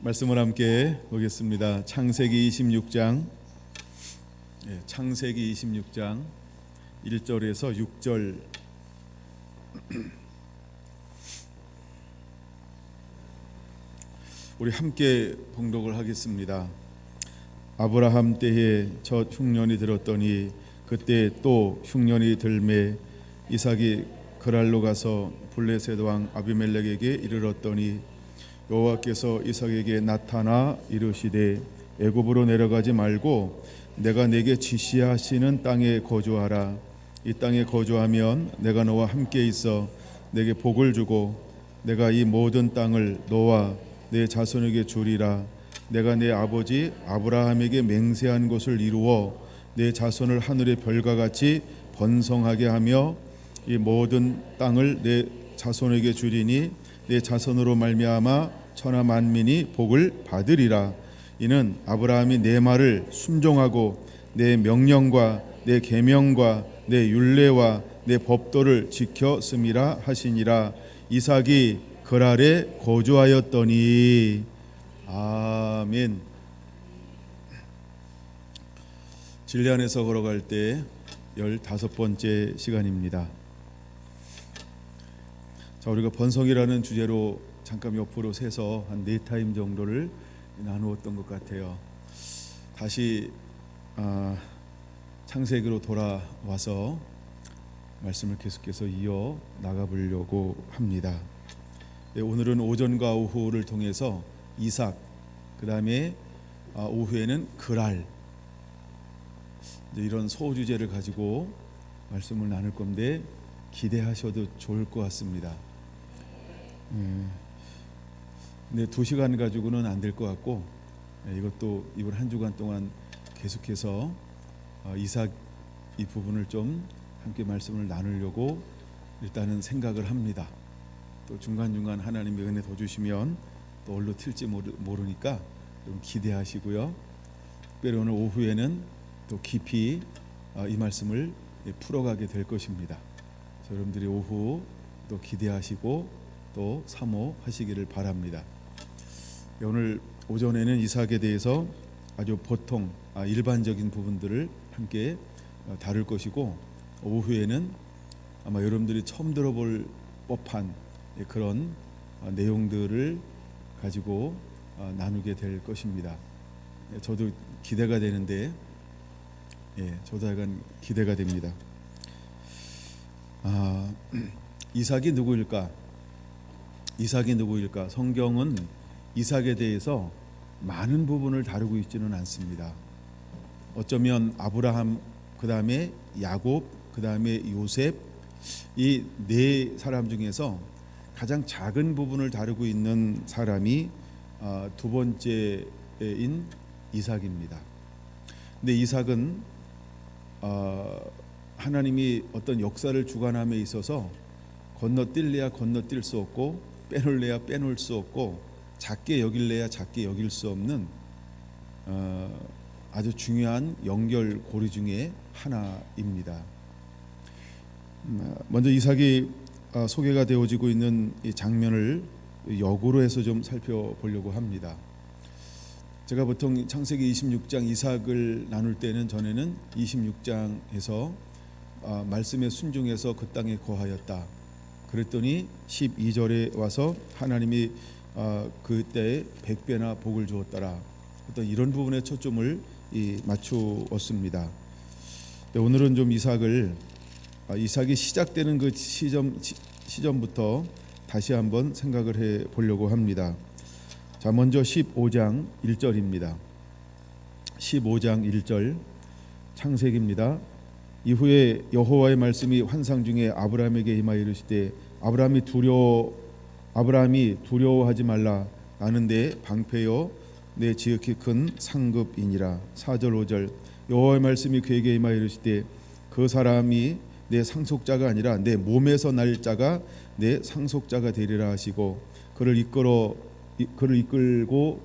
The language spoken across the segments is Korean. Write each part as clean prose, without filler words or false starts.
말씀을 함께 보겠습니다. 창세기 26장 창세기 26장 1절에서 6절 우리 함께 봉독을 하겠습니다. 아브라함 때에 첫 흉년이 들었더니 그때 또 흉년이 들매 이삭이 그랄로 가서 블레셋 왕 아비멜렉에게 이르렀더니 여호와께서 이삭에게 나타나 이르시되 애굽으로 내려가지 말고 내가 내게 지시하시는 땅에 거주하라. 이 땅에 거주하면 내가 너와 함께 있어 내게 복을 주고 내가 이 모든 땅을 너와 내 자손에게 주리라. 내가 내 아버지 아브라함에게 맹세한 것을 이루어 내 자손을 하늘의 별과 같이 번성하게 하며 이 모든 땅을 내 자손에게 주리니 내 자손으로 말미암아 천하 만민이 복을 받으리라. 이는 아브라함이 내 말을 순종하고 내 명령과 내 계명과 내 율례와 내 법도를 지켰음이라 하시니라. 이삭이 그랄에 거주하였더니. 아멘. 진리 안에서 걸어갈 때 15번째 시간입니다. 자, 우리가 번성이라는 주제로 잠깐 옆으로 세서 한 4타임 정도를 나누었던 것 같아요. 다시 창세기로 돌아와서 말씀을 계속해서 이어 나가보려고 합니다. 네, 오늘은 오전과 오후를 통해서 이삭, 그 다음에 오후에는 그랄, 이런 소주제를 가지고 말씀을 나눌 건데 기대하셔도 좋을 것 같습니다. 근데 2시간 가지고는 안 될 것 같고, 이것도 이번 한 주간 동안 계속해서 이삭 이 부분을 좀 함께 말씀을 나누려고 일단은 생각을 합니다. 또 중간중간 하나님의 은혜 더 주시면 또 어디로 튈지 모르니까 좀 기대하시고요. 특별히 오늘 오후에는 또 깊이 이 말씀을 풀어가게 될 것입니다. 여러분들이 오후 또 기대하시고 또 사모하시기를 바랍니다. 오늘 오전에는 이삭에 대해서 아주 보통 일반적인 부분들을 함께 다룰 것이고, 오후에는 아마 여러분들이 처음 들어볼 법한 그런 내용들을 가지고 나누게 될 것입니다. 저도 기대가 되는데, 저도 약간 기대가 됩니다. 이삭이 누구일까? 이삭이 누구일까? 성경은 이삭에 대해서 많은 부분을 다루고 있지는 않습니다. 어쩌면 아브라함, 그 다음에 야곱, 그 다음에 요셉, 이 4사람 중에서 가장 작은 부분을 다루고 있는 사람이 두 번째인 이삭입니다. 근데 이삭은 하나님이 어떤 역사를 주관함에 있어서 건너뛸래야 건너뛸 수 없고 빼놓을래야 빼놓을 수 없고 작게 여길래야 작게 여길 수 없는 아주 중요한 연결고리 중에 하나입니다. 먼저 이삭이 소개가 되어지고 있는 이 장면을 역으로 해서 좀 살펴보려고 합니다. 제가 보통 창세기 26장 이삭을 나눌 때는 전에는 26장에서 말씀에 순종해서 그 땅에 거하였다. 그랬더니 12절에 와서 하나님이 그때 100배나 복을 주었더라. 어떤 이런 부분에 초점을 맞추었습니다. 오늘은 좀 이삭이 시작되는 그 시점부터 다시 한번 생각을 해 보려고 합니다. 자, 먼저 15장 1절입니다. 15장 1절 창세기입니다. 이후에 여호와의 말씀이 환상 중에 아브라함에게 임하여 이르시되 아브라함이 두려워하지 말라. 나는 내 방패요 내 지극히 큰 상급이니라. 4절 5절 여호와의 말씀이 그에게 임하여 이르시되 그 사람이 내 상속자가 아니라 내 몸에서 날 자가 내 상속자가 되리라 하시고 그를 이끌고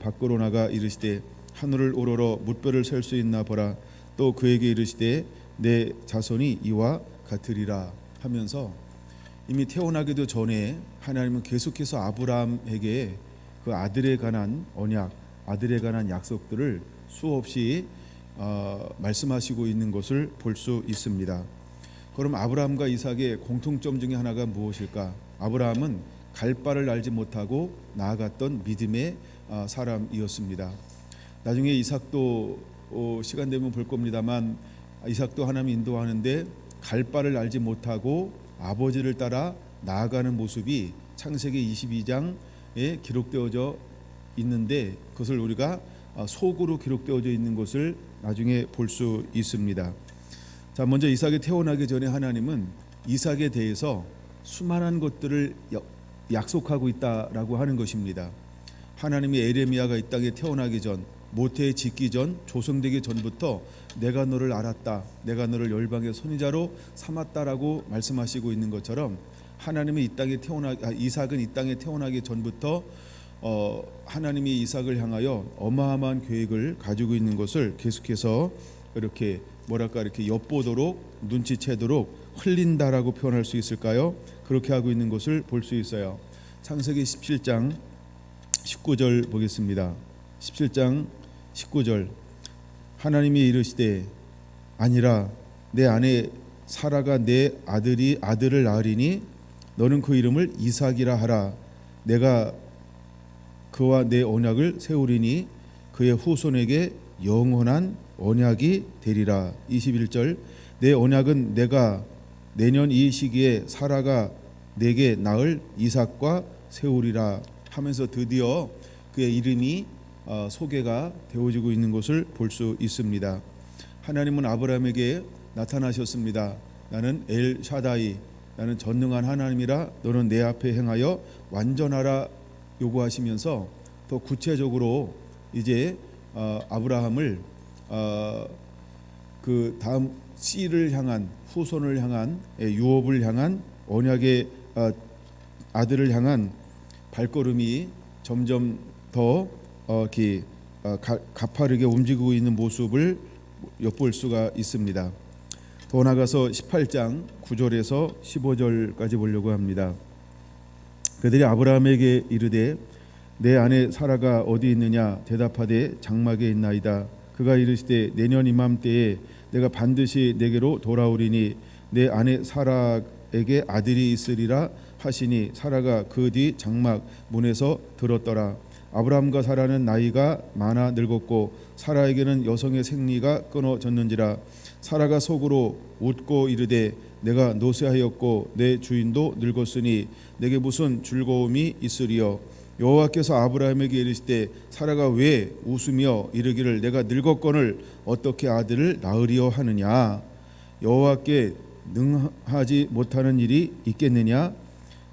밖으로 나가 이르시되 하늘을 우러러 뭇별을 셀 수 있나 보라. 또 그에게 이르시되 내 자손이 이와 같으리라 하면서 이미 태어나기도 전에 하나님은 계속해서 아브라함에게 그 아들에 관한 언약, 아들에 관한 약속들을 수없이 말씀하시고 있는 것을 볼 수 있습니다. 그럼 아브라함과 이삭의 공통점 중에 하나가 무엇일까? 아브라함은 갈 바를 알지 못하고 나아갔던 믿음의 사람이었습니다. 나중에 이삭도 시간 되면 볼 겁니다만, 이삭도 하나님 인도하는데 갈 바를 알지 못하고 아버지를 따라 나아가는 모습이 창세기 22장에 기록되어져 있는데, 그것을 우리가 속으로 기록되어져 있는 것을 나중에 볼 수 있습니다. 자, 먼저 이삭이 태어나기 전에 하나님은 이삭에 대해서 수많은 것들을 약속하고 있다라고 하는 것입니다. 하나님이 에레미야가 이 땅에 태어나기 전, 모태에 짓기 전, 조성되기 전부터 내가 너를 알았다, 내가 너를 열방의 선지자로 삼았다라고 말씀하시고 있는 것처럼, 하나님이 이삭은 이 땅에 태어나기 전부터 하나님이 이삭을 향하여 어마어마한 계획을 가지고 있는 것을 계속해서 이렇게 이렇게 엿보도록, 눈치채도록 흘린다라고 표현할 수 있을까요? 그렇게 하고 있는 것을 볼 수 있어요. 창세기 17장 19절 보겠습니다. 17장 19절, 하나님이 이르시되 아니라 내 아내 사라가 내 아들을 낳으리니 너는 그 이름을 이삭이라 하라. 내가 그와 내 언약을 세우리니 그의 후손에게 영원한 언약이 되리라. 21절, 내 언약은 내가 내년 이 시기에 사라가 내게 낳을 이삭과 세우리라 하면서 드디어 그의 이름이 소개가 되어지고 있는 것을 볼 수 있습니다. 하나님은 아브라함에게 나타나셨습니다. 나는 엘 샤다이, 나는 전능한 하나님이라, 너는 내 앞에 행하여 완전하라 요구하시면서 더 구체적으로 이제 아브라함을 그 다음 씨를 향한, 후손을 향한, 유업을 향한, 언약의 아들을 향한 발걸음이 점점 더 이렇게 가파르게 움직이고 있는 모습을 엿볼 수가 있습니다. 더 나아가서 18장 9절에서 15절까지 보려고 합니다. 그들이 아브라함에게 이르되 내 아내 사라가 어디 있느냐? 대답하되 장막에 있나이다. 그가 이르시되 내년 이맘때에 내가 반드시 내게로 돌아오리니 내 아내 사라에게 아들이 있으리라 하시니 사라가 그 뒤 장막 문에서 들었더라. 아브라함과 사라는 나이가 많아 늙었고 사라에게는 여성의 생리가 끊어졌는지라. 사라가 속으로 웃고 이르되 내가 노쇠하였고 내 주인도 늙었으니 내게 무슨 즐거움이 있으리요. 여호와께서 아브라함에게 이르시되 사라가 왜 웃으며 이르기를 내가 늙었거늘 어떻게 아들을 낳으리요 하느냐. 여호와께 능하지 못하는 일이 있겠느냐.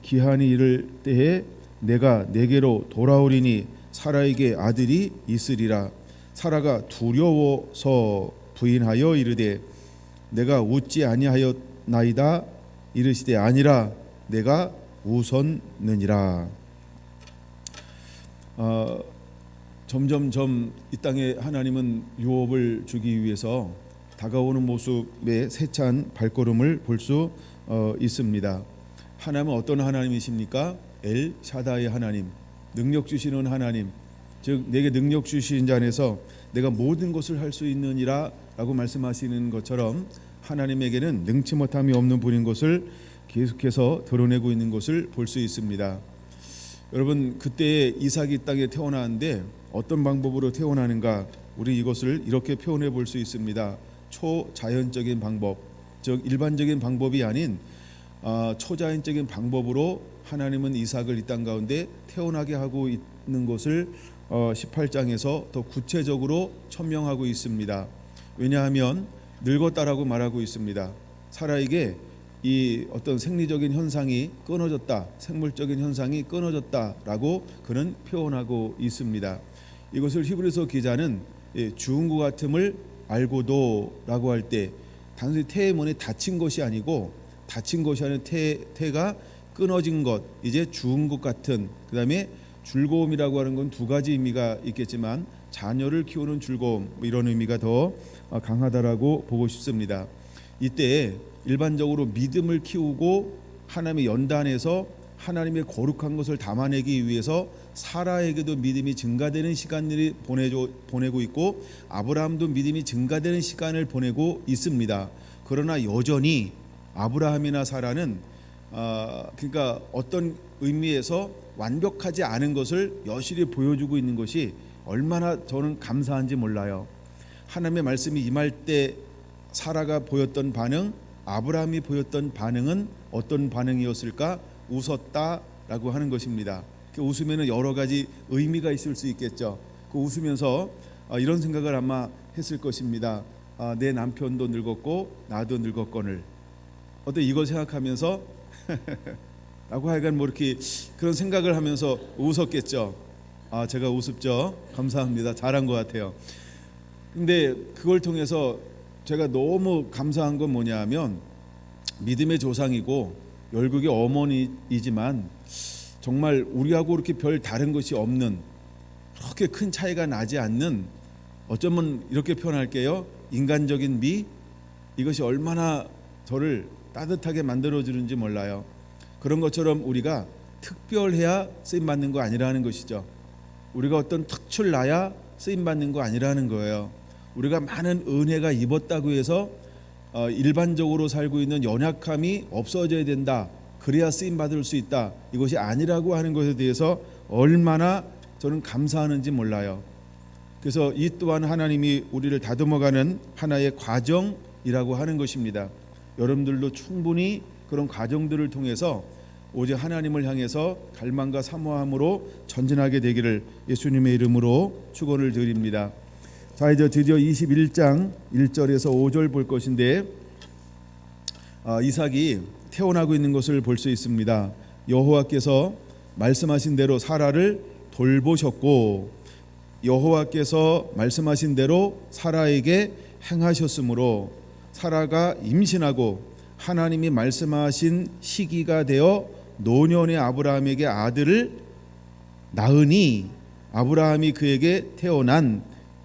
기한이 이를 때에 내가 내게로 돌아오리니 사라에게 아들이 있으리라. 사라가 두려워서 부인하여 이르되 내가 웃지 아니하였나이다. 이르시되 아니라 내가 웃었느니라. 점점점 이 땅에 하나님은 유업을 주기 위해서 다가오는 모습의 세찬 발걸음을 볼 수 있습니다. 하나님은 어떤 하나님이십니까? 엘 샤다이 하나님, 능력 주시는 하나님, 즉 내게 능력 주신 자 안에서 내가 모든 것을 할 수 있느니라 라고 말씀하시는 것처럼 하나님에게는 능치 못함이 없는 분인 것을 계속해서 드러내고 있는 것을 볼 수 있습니다. 여러분, 그때 이삭이 이 땅에 태어나는데 어떤 방법으로 태어나는가? 우리 이것을 이렇게 표현해 볼 수 있습니다. 초자연적인 방법, 즉 일반적인 방법이 아닌 초자연적인 방법으로 하나님은 이삭을 이 땅 가운데 태어나게 하고 있는 것을 18장에서 더 구체적으로 천명하고 있습니다. 왜냐하면 늙었다라고 말하고 있습니다. 사라에게 이 어떤 생리적인 현상이 끊어졌다, 생물적인 현상이 끊어졌다라고 그는 표현하고 있습니다. 이것을 히브리서 기자는 죽은 것 같음을 알고도라고 할 때 단순히 태의 문에 닫힌 것이 아니고, 닫힌 것이 아닌 태가 끊어진 것, 이제 죽은 것 같은, 그 다음에 즐거움이라고 하는 건 두 가지 의미가 있겠지만 자녀를 키우는 즐거움, 이런 의미가 더 강하다라고 보고 싶습니다. 이때 일반적으로 믿음을 키우고 하나님의 연단에서 하나님의 거룩한 것을 담아내기 위해서 사라에게도 믿음이 증가되는 시간을 보내고 있고 아브라함도 믿음이 증가되는 시간을 보내고 있습니다. 그러나 여전히 아브라함이나 사라는 그러니까 어떤 의미에서 완벽하지 않은 것을 여실히 보여주고 있는 것이 얼마나 저는 감사한지 몰라요. 하나님의 말씀이 임할 때 사라가 보였던 반응, 아브라함이 보였던 반응은 어떤 반응이었을까? 웃었다라고 하는 것입니다. 그 웃으면은 여러 가지 의미가 있을 수 있겠죠. 그 웃으면서 이런 생각을 아마 했을 것입니다. 내 남편도 늙었고 나도 늙었거늘. 어때 이걸 생각하면서 라고 하여간 뭐 이렇게 그런 생각을 하면서 웃었겠죠. 제가 우습죠. 감사합니다. 잘한 것 같아요. 근데 그걸 통해서 제가 너무 감사한 건 뭐냐 하면 믿음의 조상이고 열국의 어머니이지만 정말 우리하고 그렇게 별 다른 것이 없는 그렇게 큰 차이가 나지 않는 어쩌면 이렇게 표현할게요. 인간적인 미 이것이 얼마나 저를 따뜻하게 만들어주는지 몰라요. 그런 것처럼 우리가 특별해야 쓰임받는 거 아니라는 것이죠. 우리가 어떤 특출나야 쓰임받는 거 아니라는 거예요. 우리가 많은 은혜가 입었다고 해서 일반적으로 살고 있는 연약함이 없어져야 된다. 그래야 쓰임받을 수 있다. 이것이 아니라고 하는 것에 대해서 얼마나 저는 감사하는지 몰라요. 그래서 이 또한 하나님이 우리를 다듬어가는 하나의 과정이라고 하는 것입니다. 여러분들도 충분히 그런 과정들을 통해서 오직 하나님을 향해서 갈망과 사모함으로 전진하게 되기를 예수님의 이름으로 축원을 드립니다. 자, 이제 드디어 21장 1절에서 5절 볼 것인데 이삭이 태어나고 있는 것을 볼 수 있습니다. 여호와께서 말씀하신 대로 사라를 돌보셨고 여호와께서 말씀하신 대로 사라에게 행하셨으므로 사라가 임신하고 하나님이 말씀하신 시기가 되어 노년의 아브라함에게 아들을 낳으니 아브라함이 그에게 태어난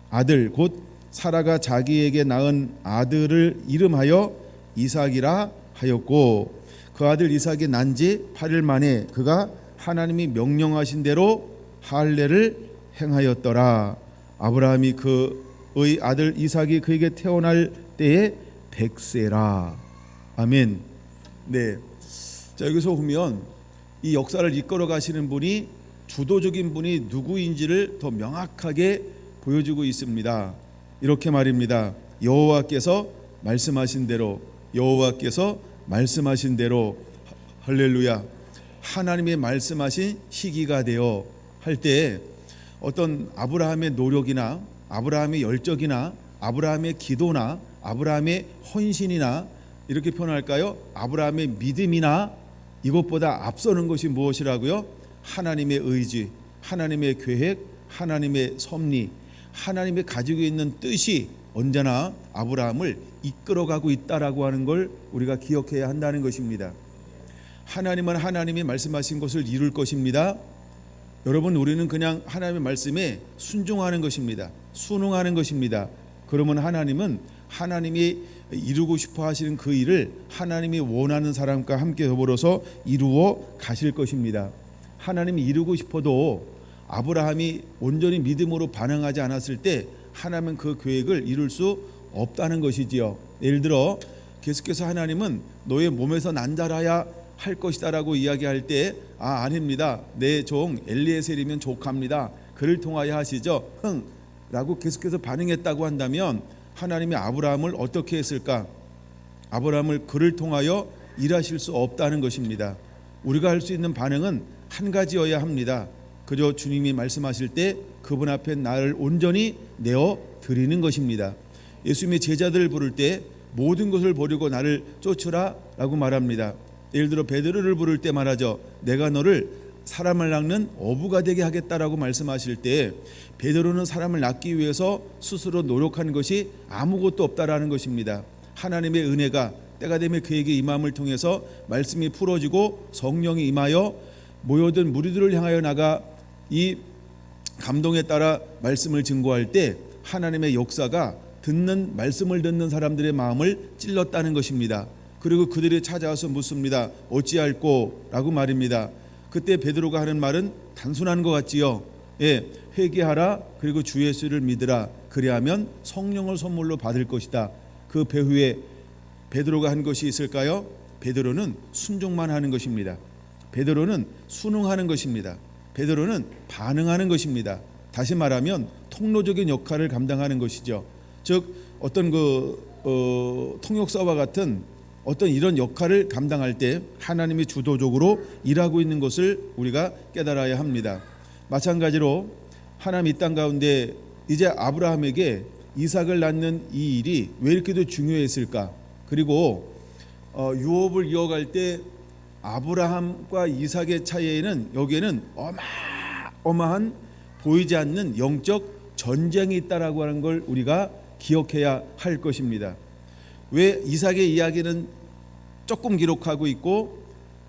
아들 곧 사라가 자기에게 낳은 아들을 이름하여 이삭이라 하였고 그 아들 이삭이 난 지 8일 만에 그가 하나님이 명령하신 대로 할례를 행하였더라. 아브라함이 그의 아들 이삭이 그에게 태어날 때에 100세라. 아멘. 네. 자, 여기서 보면 이 역사를 이끌어 가시는 분이 주도적인 분이 누구인지를 더 명확하게 보여주고 있습니다. 이렇게 말입니다. 여호와께서 말씀하신 대로 여호와께서 말씀하신 대로 할렐루야. 하나님의 말씀하신 시기가 되어 할 때 어떤 아브라함의 노력이나 아브라함의 열정이나 아브라함의 기도나 아브라함의 헌신이나 이렇게 표현할까요? 아브라함의 믿음이나 이것보다 앞서는 것이 무엇이라고요? 하나님의 의지, 하나님의 계획, 하나님의 섭리, 하나님이 가지고 있는 뜻이 언제나 아브라함을 이끌어가고 있다라고 하는 걸 우리가 기억해야 한다는 것입니다. 하나님은 하나님이 말씀하신 것을 이룰 것입니다. 여러분, 우리는 그냥 하나님의 말씀에 순종하는 것입니다. 순응하는 것입니다. 그러면 하나님은 하나님이 이루고 싶어 하시는 그 일을 하나님이 원하는 사람과 함께 더불어서 이루어 가실 것입니다. 하나님이 이루고 싶어도 아브라함이 온전히 믿음으로 반응하지 않았을 때 하나님은 그 계획을 이룰 수 없다는 것이지요. 예를 들어 계속해서 하나님은 너의 몸에서 난 자라야 할 것이다라고 이야기할 때 아닙니다. 내 종 엘리에셀이면 족합니다. 그를 통하여 하시죠. 라고 계속해서 반응했다고 한다면 하나님이 아브라함을 어떻게 했을까? 아브라함을 그를 통하여 일하실 수 없다는 것입니다. 우리가 할 수 있는 반응은 한 가지여야 합니다. 그저 주님이 말씀하실 때 그분 앞에 나를 온전히 내어 드리는 것입니다. 예수님의 제자들을 부를 때 모든 것을 버리고 나를 쫓으라 라고 말합니다. 예를 들어 베드로를 부를 때 말하죠. 내가 너를 사람을 낚는 어부가 되게 하겠다라고 말씀하실 때 베드로는 사람을 낚기 위해서 스스로 노력하는 것이 아무것도 없다라는 것입니다. 하나님의 은혜가 때가 되면 그에게 임함을 통해서 말씀이 풀어지고 성령이 임하여 모여든 무리들을 향하여 나가 이 감동에 따라 말씀을 증거할 때 하나님의 역사가 말씀을 듣는 사람들의 마음을 찔렀다는 것입니다. 그리고 그들이 찾아와서 묻습니다. 어찌할꼬? 라고 말입니다. 그때 베드로가 하는 말은 단순한 것 같지요. 예, 회개하라, 그리고 주 예수를 믿으라, 그리하면 성령을 선물로 받을 것이다. 그 배후에 베드로가 한 것이 있을까요? 베드로는 순종만 하는 것입니다. 베드로는 순응하는 것입니다. 베드로는 반응하는 것입니다. 다시 말하면 통로적인 역할을 감당하는 것이죠. 즉 어떤 통역사와 같은 어떤 이런 역할을 감당할 때 하나님이 주도적으로 일하고 있는 것을 우리가 깨달아야 합니다. 마찬가지로 하나님 이 땅 가운데 이제 아브라함에게 이삭을 낳는 이 일이 왜 이렇게도 중요했을까? 그리고 유업을 이어갈 때 아브라함과 이삭의 차이에는 여기에는 어마어마한 보이지 않는 영적 전쟁이 있다라고 하는 걸 우리가 기억해야 할 것입니다. 왜 이삭의 이야기는 조금 기록하고 있고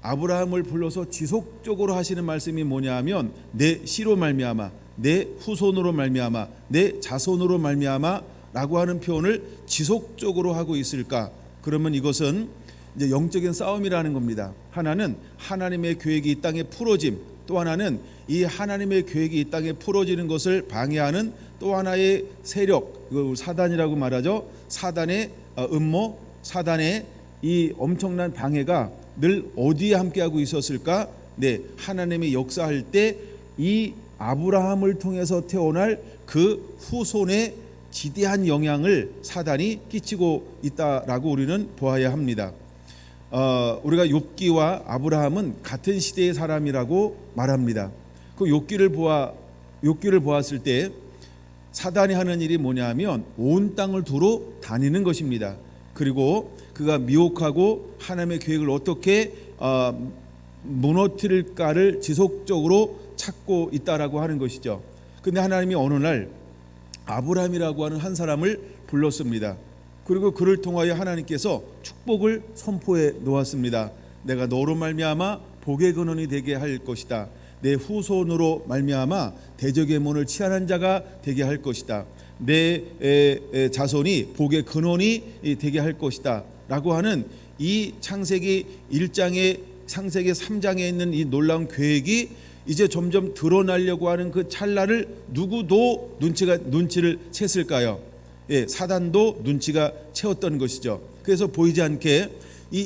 아브라함을 불러서 지속적으로 하시는 말씀이 뭐냐 하면 내 씨로 말미암아, 내 후손으로 말미암아, 내 자손으로 말미암아 라고 하는 표현을 지속적으로 하고 있을까? 그러면 이것은 이제 영적인 싸움이라는 겁니다. 하나는 하나님의 계획이 이 땅에 풀어짐, 또 하나는 이 하나님의 계획이 이 땅에 풀어지는 것을 방해하는 또 하나의 세력, 사단이라고 말하죠. 사단의 음모, 사단의 이 엄청난 방해가 늘 어디에 함께하고 있었을까? 네, 하나님이 역사할 때 이 아브라함을 통해서 태어날 그 후손에 지대한 영향을 사단이 끼치고 있다라고 우리는 보아야 합니다. 우리가 욥기와 아브라함은 같은 시대의 사람이라고 말합니다. 그 욥기를 보았을 때 사단이 하는 일이 뭐냐면 온 땅을 두루 다니는 것입니다. 그리고 그가 미혹하고 하나님의 계획을 어떻게 무너뜨릴까를 지속적으로 찾고 있다라고 하는 것이죠. 근데 하나님이 어느 날 아브라함이라고 하는 한 사람을 불렀습니다. 그리고 그를 통하여 하나님께서 축복을 선포해 놓았습니다. 내가 너로 말미암아 복의 근원이 되게 할 것이다. 내 후손으로 말미암아 대적의 문을 치안한 자가 되게 할 것이다. 내 자손이 복의 근원이 되게 할 것이다 라고 하는 이 창세기 1장에 창세기 3장에 있는 이 놀라운 계획이 이제 점점 드러나려고 하는 그 찰나를 누구도 눈치를 챘을까요? 예, 사단도 눈치가 채웠던 것이죠. 그래서 보이지 않게 이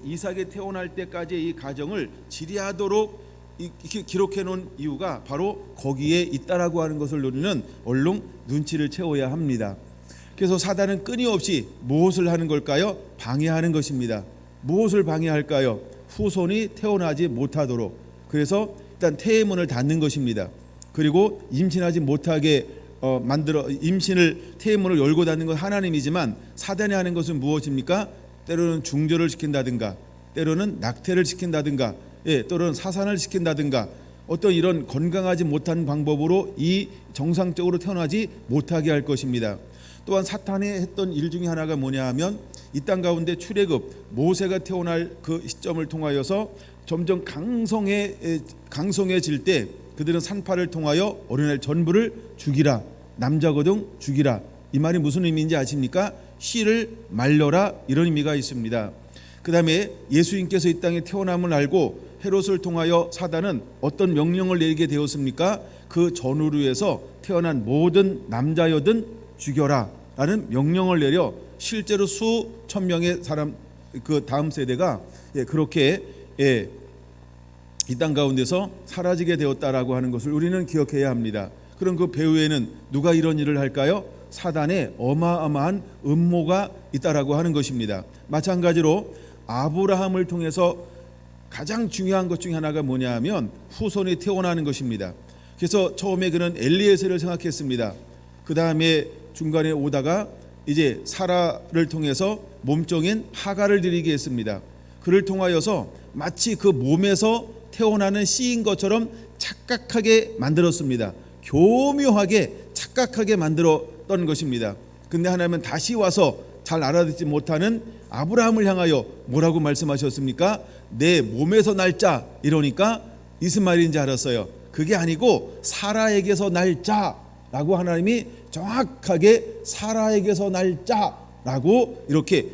이삭이 태어날 때까지 이 가정을 지리하도록 이렇게 기록해 놓은 이유가 바로 거기에 있다라고 하는 것을 우리는 얼른 눈치를 채워야 합니다. 그래서 사단은 끊임없이 무엇을 하는 걸까요? 방해하는 것입니다. 무엇을 방해할까요? 후손이 태어나지 못하도록. 그래서 일단 태의 문을 닫는 것입니다. 그리고 임신하지 못하게 임신을 태의 문을 열고 닫는 건 하나님이지만 사단이 하는 것은 무엇입니까? 때로는 중절을 시킨다든가, 때로는 낙태를 시킨다든가, 때로는 사산을 시킨다든가, 어떤 이런 건강하지 못한 방법으로 이 정상적으로 태어나지 못하게 할 것입니다. 또한 사탄이 했던 일 중에 하나가 뭐냐 하면 이 땅 가운데 출애굽 모세가 태어날 그 시점을 통하여서 점점 강성해질 때 그들은 산파를 통하여 어린아이 전부를 죽이라, 남자거든 죽이라. 이 말이 무슨 의미인지 아십니까? 씨를 말려라, 이런 의미가 있습니다. 그 다음에 예수님께서 이 땅에 태어남을 알고 헤롯을 통하여 사단은 어떤 명령을 내리게 되었습니까? 그 전우루에서 태어난 모든 남자여든 죽여라 라는 명령을 내려 실제로 수천 명의 사람, 그 다음 세대가 그렇게 이 땅 가운데서 사라지게 되었다라고 하는 것을 우리는 기억해야 합니다. 그럼 그 배후에는 누가 이런 일을 할까요? 사단의 어마어마한 음모가 있다라고 하는 것입니다. 마찬가지로 아브라함을 통해서 가장 중요한 것 중에 하나가 뭐냐 하면 후손이 태어나는 것입니다. 그래서 처음에 그는 엘리에셀을 생각했습니다. 그 다음에 중간에 오다가 이제 사라를 통해서 몸종인 하갈을 드리게 했습니다. 그를 통하여서 마치 그 몸에서 태어나는 씨인 것처럼 착각하게 만들었습니다. 교묘하게 착각하게 만들었던 것입니다. 근데 하나님은 다시 와서 잘 알아듣지 못하는 아브라함을 향하여 뭐라고 말씀하셨습니까? 내 몸에서 날 자, 이러니까 무슨 말인지 알았어요. 그게 아니고 사라에게서 날 자라고 하나님이 정확하게 사라에게서 날 자라고 이렇게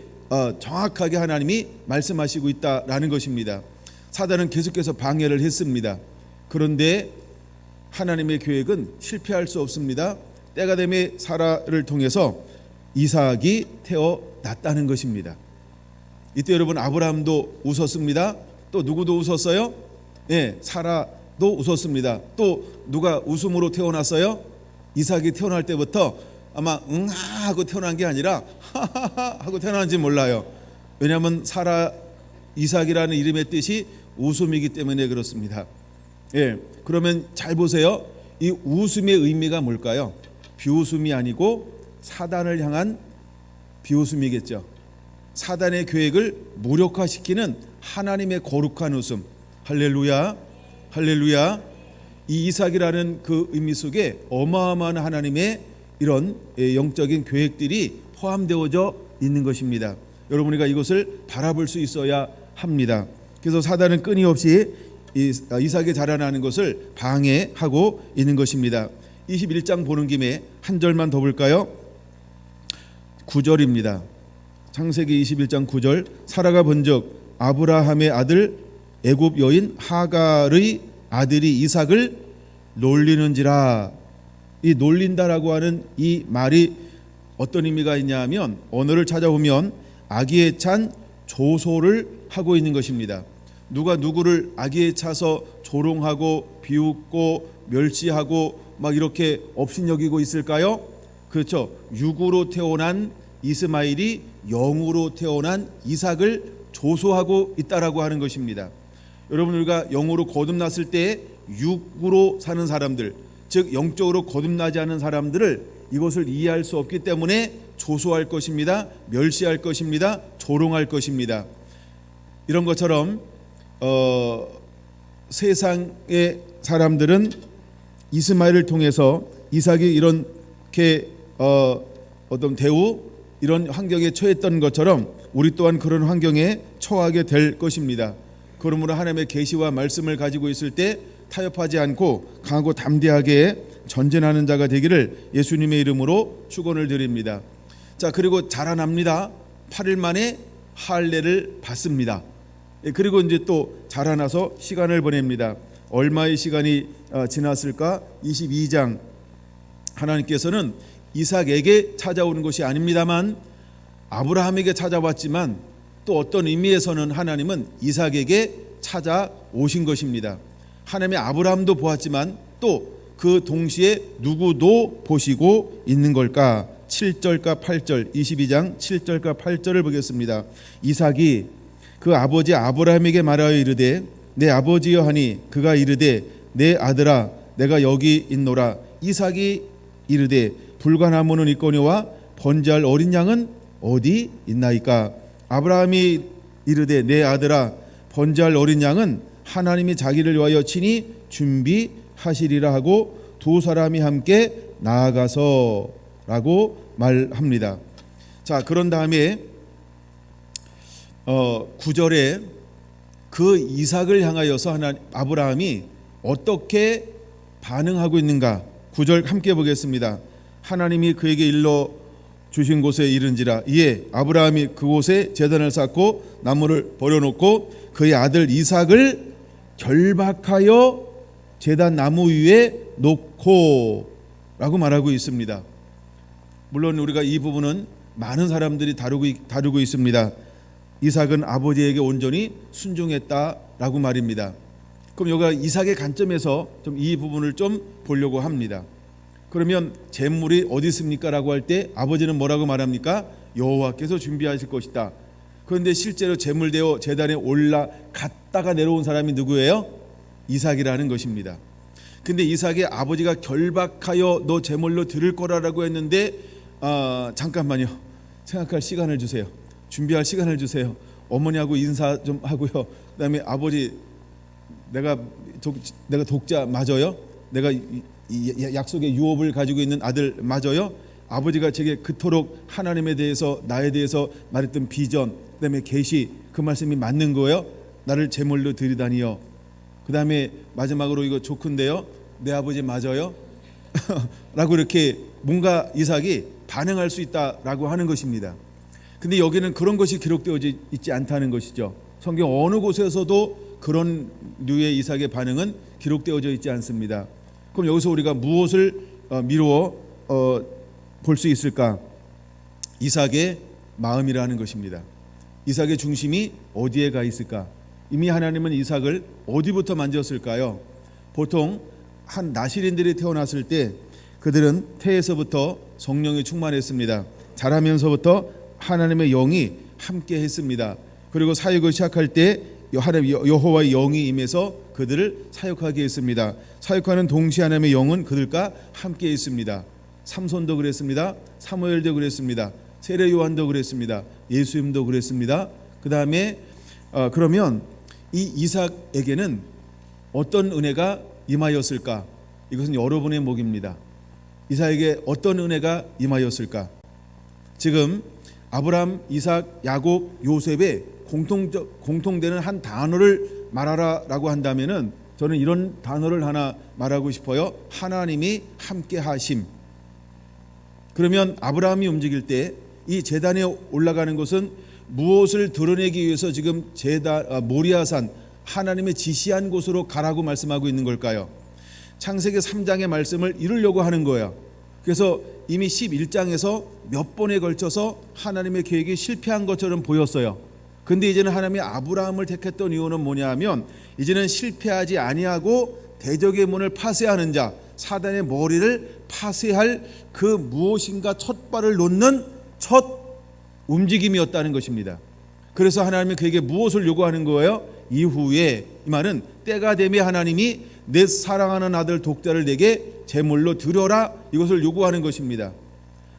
정확하게 하나님이 말씀하시고 있다라는 것입니다. 사단은 계속해서 방해를 했습니다. 그런데 하나님의 계획은 실패할 수 없습니다. 때가 되면 사라를 통해서 이삭이 태어났다는 것입니다. 이때 여러분 아브라함도 웃었습니다. 또 누구도 웃었어요? 네, 사라도 웃었습니다. 또 누가 웃음으로 태어났어요? 이삭이 태어날 때부터 아마 응하 하고 태어난 게 아니라 하하하 하고 태어난지 몰라요. 왜냐하면 사라 이삭이라는 이름의 뜻이 웃음이기 때문에 그렇습니다. 예, 그러면 잘 보세요. 이 웃음의 의미가 뭘까요? 비웃음이 아니고 사단을 향한 비웃음이겠죠. 사단의 계획을 무력화시키는 하나님의 거룩한 웃음. 할렐루야, 할렐루야. 이 이삭이라는 그 의미 속에 어마어마한 하나님의 이런 영적인 계획들이 포함되어져 있는 것입니다. 여러분이가 이것을 바라볼 수 있어야 합니다. 그래서 사단은 끊임없이 이삭이 자라나는 것을 방해하고 있는 것입니다. 21장 보는 김에 한 절만 더 볼까요? 9절입니다. 창세기 21장 9절. 사라가 본즉 아브라함의 아들 애굽 여인 하갈의 아들이 이삭을 놀리는지라. 이 놀린다라고 하는 이 말이 어떤 의미가 있냐면 언어를 찾아보면 악의에 찬 조소를 하고 있는 것입니다. 누가 누구를 악의에 차서 조롱하고 비웃고 멸시하고 막 이렇게 업신여기고 있을까요? 그렇죠. 육으로 태어난 이스마엘이 영으로 태어난 이삭을 조소하고 있다라고 하는 것입니다. 여러분, 우리가 영으로 거듭났을 때 육으로 사는 사람들, 즉 영적으로 거듭나지 않은 사람들을 이것을 이해할 수 없기 때문에 조소할 것입니다. 멸시할 것입니다. 조롱할 것입니다. 이런 것처럼 세상의 사람들은 이스마엘을 통해서 이삭이 이렇게 어떤 대우 이런 환경에 처했던 것처럼 우리 또한 그런 환경에 처하게 될 것입니다. 그러므로 하나님의 계시와 말씀을 가지고 있을 때 타협하지 않고 강하고 담대하게 전진하는 자가 되기를 예수님의 이름으로 축원을 드립니다. 자, 그리고 자라납니다. 8일 만에 할례를 받습니다. 그리고 이제 또 자라나서 시간을 보냅니다. 얼마의 시간이 지났을까? 22장. 하나님께서는 이삭에게 찾아오는 것이 아닙니다만 아브라함에게 찾아왔지만 또 어떤 의미에서는 하나님은 이삭에게 찾아오신 것입니다. 하나님의 아브라함도 보았지만 또 그 동시에 누구도 보시고 있는 걸까? 7절과 8절, 22장 7절과 8절을 보겠습니다. 이삭이 그 아버지 아브라함에게 말하여 이르되 내 아버지여 하니 그가 이르되 내 아들아 내가 여기 있노라. 이삭이 이르되 불가나무는 있거니와 번제할 어린 양은 어디 있나이까? 아브라함이 이르되 내 아들아 번제할 어린 양은 하나님이 자기를 위하여 친히 준비하시리라 하고 두 사람이 함께 나아가서 라고 말합니다. 자, 그런 다음에 9절에 그 이삭을 향하여서 아브라함이 어떻게 반응하고 있는가? 9절 함께 보겠습니다. 하나님이 그에게 일러 주신 곳에 이른지라. 이에 아브라함이 그곳에 제단을 쌓고 나무를 버려놓고 그의 아들 이삭을 결박하여 제단 나무 위에 놓고 라고 말하고 있습니다. 물론 우리가 이 부분은 많은 사람들이 다루고 있습니다. 이삭은 아버지에게 온전히 순종했다라고 말입니다. 그럼 여기가 이삭의 관점에서 좀 이 부분을 좀 보려고 합니다. 그러면 제물이 어디 있습니까? 라고 할 때 아버지는 뭐라고 말합니까? 여호와께서 준비하실 것이다. 그런데 실제로 제물되어 제단에 올라갔다가 내려온 사람이 누구예요? 이삭이라는 것입니다. 근데 이삭의 아버지가 결박하여 너 제물로 드릴 거라고 했는데 잠깐만요. 생각할 시간을 주세요. 준비할 시간을 주세요. 어머니하고 인사 좀 하고요. 그다음에 아버지 내가 독자 맞아요? 내가 이 약속의 유업을 가지고 있는 아들 맞아요? 아버지가 제게 그토록 하나님에 대해서 나에 대해서 말했던 비전 그다음에 계시 그 말씀이 맞는 거예요? 나를 제물로 드리다니요. 그다음에 마지막으로 이거 좋은데요. 내 아버지 맞아요? 라고 이렇게 뭔가 이삭이 반응할 수 있다라고 하는 것입니다. 근데 여기는 그런 것이 기록되어 있지 않다는 것이죠. 성경 어느 곳에서도 그런 류의 이삭의 반응은 기록되어져 있지 않습니다. 그럼 여기서 우리가 무엇을 미루어 볼 수 있을까? 이삭의 마음이라는 것입니다. 이삭의 중심이 어디에 가 있을까? 이미 하나님은 이삭을 어디부터 만졌을까요? 보통 한 나실인들이 태어났을 때 그들은 태에서부터 성령이 충만했습니다. 자라면서부터 하나님의 영이 함께 했습니다. 그리고 사역을 시작할 때 하나님 여호와의 영이 임해서 그들을 사역하게 했습니다. 사역하는 동시에 하나님의 영은 그들과 함께 있습니다. 삼손도 그랬습니다. 사무엘도 그랬습니다. 세례 요한도 그랬습니다. 예수님도 그랬습니다. 그 다음에 그러면 이 이삭에게는 어떤 은혜가 임하였을까? 이것은 여러분의 몫입니다. 이삭에게 어떤 은혜가 임하였을까? 지금 아브라함, 이삭, 야곱, 요셉의 공통되는 한 단어를 말하라라고 한다면은 저는 이런 단어를 하나 말하고 싶어요. 하나님이 함께 하심. 그러면 아브라함이 움직일 때 이 제단에 올라가는 것은 무엇을 드러내기 위해서 지금 모리아산 하나님의 지시한 곳으로 가라고 말씀하고 있는 걸까요? 창세기 3장의 말씀을 이루려고 하는 거예요. 그래서 이미 11장에서 몇 번에 걸쳐서 하나님의 계획이 실패한 것처럼 보였어요. 근데 이제는 하나님이 아브라함을 택했던 이유는 뭐냐 하면 이제는 실패하지 아니하고 대적의 문을 파쇄하는 자, 사단의 머리를 파쇄할 그 무엇인가 첫 발을 놓는 첫 움직임이었다는 것입니다. 그래서 하나님이 그에게 무엇을 요구하는 거예요? 이후에, 이 말은 때가 되면 하나님이 내 사랑하는 아들 독자를 내게 제물로 드려라, 이것을 요구하는 것입니다.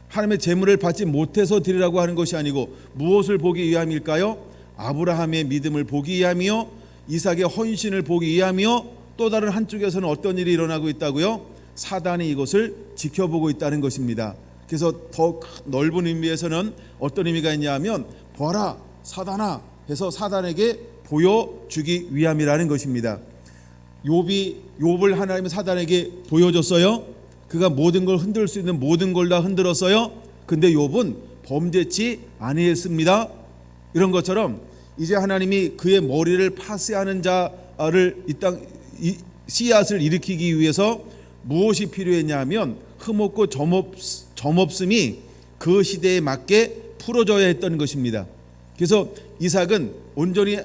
하나님의 제물을 받지 못해서 드리라고 하는 것이 아니고 무엇을 보기 위함일까요? 아브라함의 믿음을 보기 위함이요, 이삭의 헌신을 보기 위함이요, 또 다른 한쪽에서는 어떤 일이 일어나고 있다고요? 사단이 이것을 지켜보고 있다는 것입니다. 그래서 더 넓은 의미에서는 어떤 의미가 있냐면 보아라 사단아 해서 사단에게 보여주기 위함이라는 것입니다. 욥을 하나님은 사단에게 보여줬어요. 그가 모든 걸 흔들 수 있는 모든 걸 다 흔들었어요. 근데 욥은 범죄치 아니했습니다. 이런 것처럼 이제 하나님이 그의 머리를 파쇄하는 자를 이 씨앗을 일으키기 위해서 무엇이 필요했냐면 흠없고 점없음이 그 시대에 맞게 풀어져야 했던 것입니다. 그래서 이삭은 온전히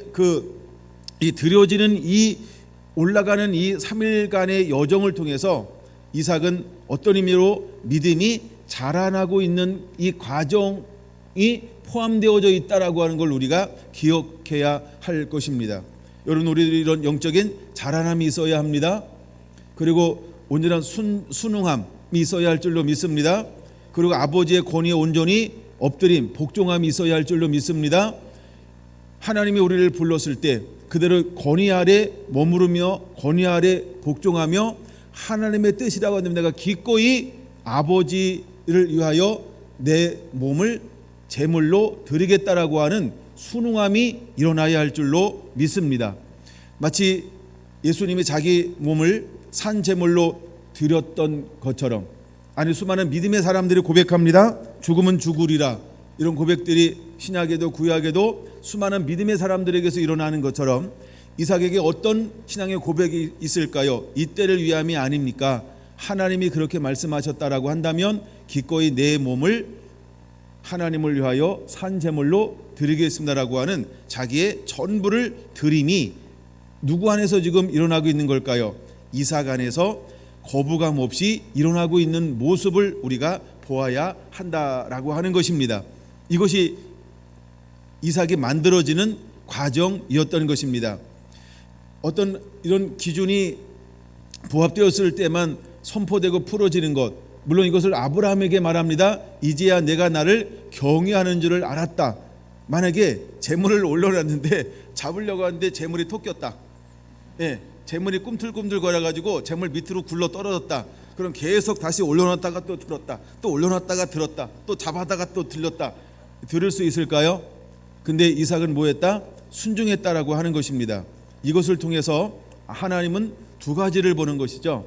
이 드려지는 이 올라가는 이 3일간의 여정을 통해서 이삭은 어떤 의미로 믿음이 자라나고 있는 이 과정이 포함되어져 있다라고 하는 걸 우리가 기억해야 할 것입니다. 여러분, 우리들이 이런 영적인 자라남이 있어야 합니다. 그리고 온전한 순응함이 있어야 할 줄로 믿습니다. 그리고 아버지의 권위에 온전히 엎드림, 복종함이 있어야 할 줄로 믿습니다. 하나님이 우리를 불렀을 때 그대로 권위 아래 머무르며 권위 아래 복종하며 하나님의 뜻이라고 하면 내가 기꺼이 아버지를 위하여 내 몸을 제물로 드리겠다라고 하는 순응함이 일어나야 할 줄로 믿습니다. 마치 예수님이 자기 몸을 산 제물로 드렸던 것처럼, 아니 수많은 믿음의 사람들이 고백합니다. 죽으면 죽으리라. 이런 고백들이 신약에도 구약에도 수많은 믿음의 사람들에게서 일어나는 것처럼 이삭에게 어떤 신앙의 고백이 있을까요? 이때를 위함이 아닙니까? 하나님이 그렇게 말씀하셨다라고 한다면 기꺼이 내 몸을 하나님을 위하여 산 제물로 드리겠습니다라고 하는 자기의 전부를 드림이 누구 안에서 지금 일어나고 있는 걸까요? 이삭 안에서 거부감 없이 일어나고 있는 모습을 우리가 보아야 한다라고 하는 것입니다. 이것이 이삭이 만들어지는 과정이었던 것입니다. 어떤 이런 기준이 부합되었을 때만 선포되고 풀어지는 것, 물론 이것을 아브라함에게 말합니다. 이제야 내가 나를 경외하는 줄을 알았다. 만약에 재물을 올려놨는데 잡으려고 하는데 재물이 토꼈다. 재물이 꿈틀꿈틀 거려가지고 재물 밑으로 굴러 떨어졌다. 그럼 계속 다시 올려놨다가 또 들었다, 또 올려놨다가 들었다, 또 잡아다가 또 들렸다. 들을 수 있을까요? 근데 이삭은 뭐했다? 순종했다라고 하는 것입니다. 이것을 통해서 하나님은 두 가지를 보는 것이죠.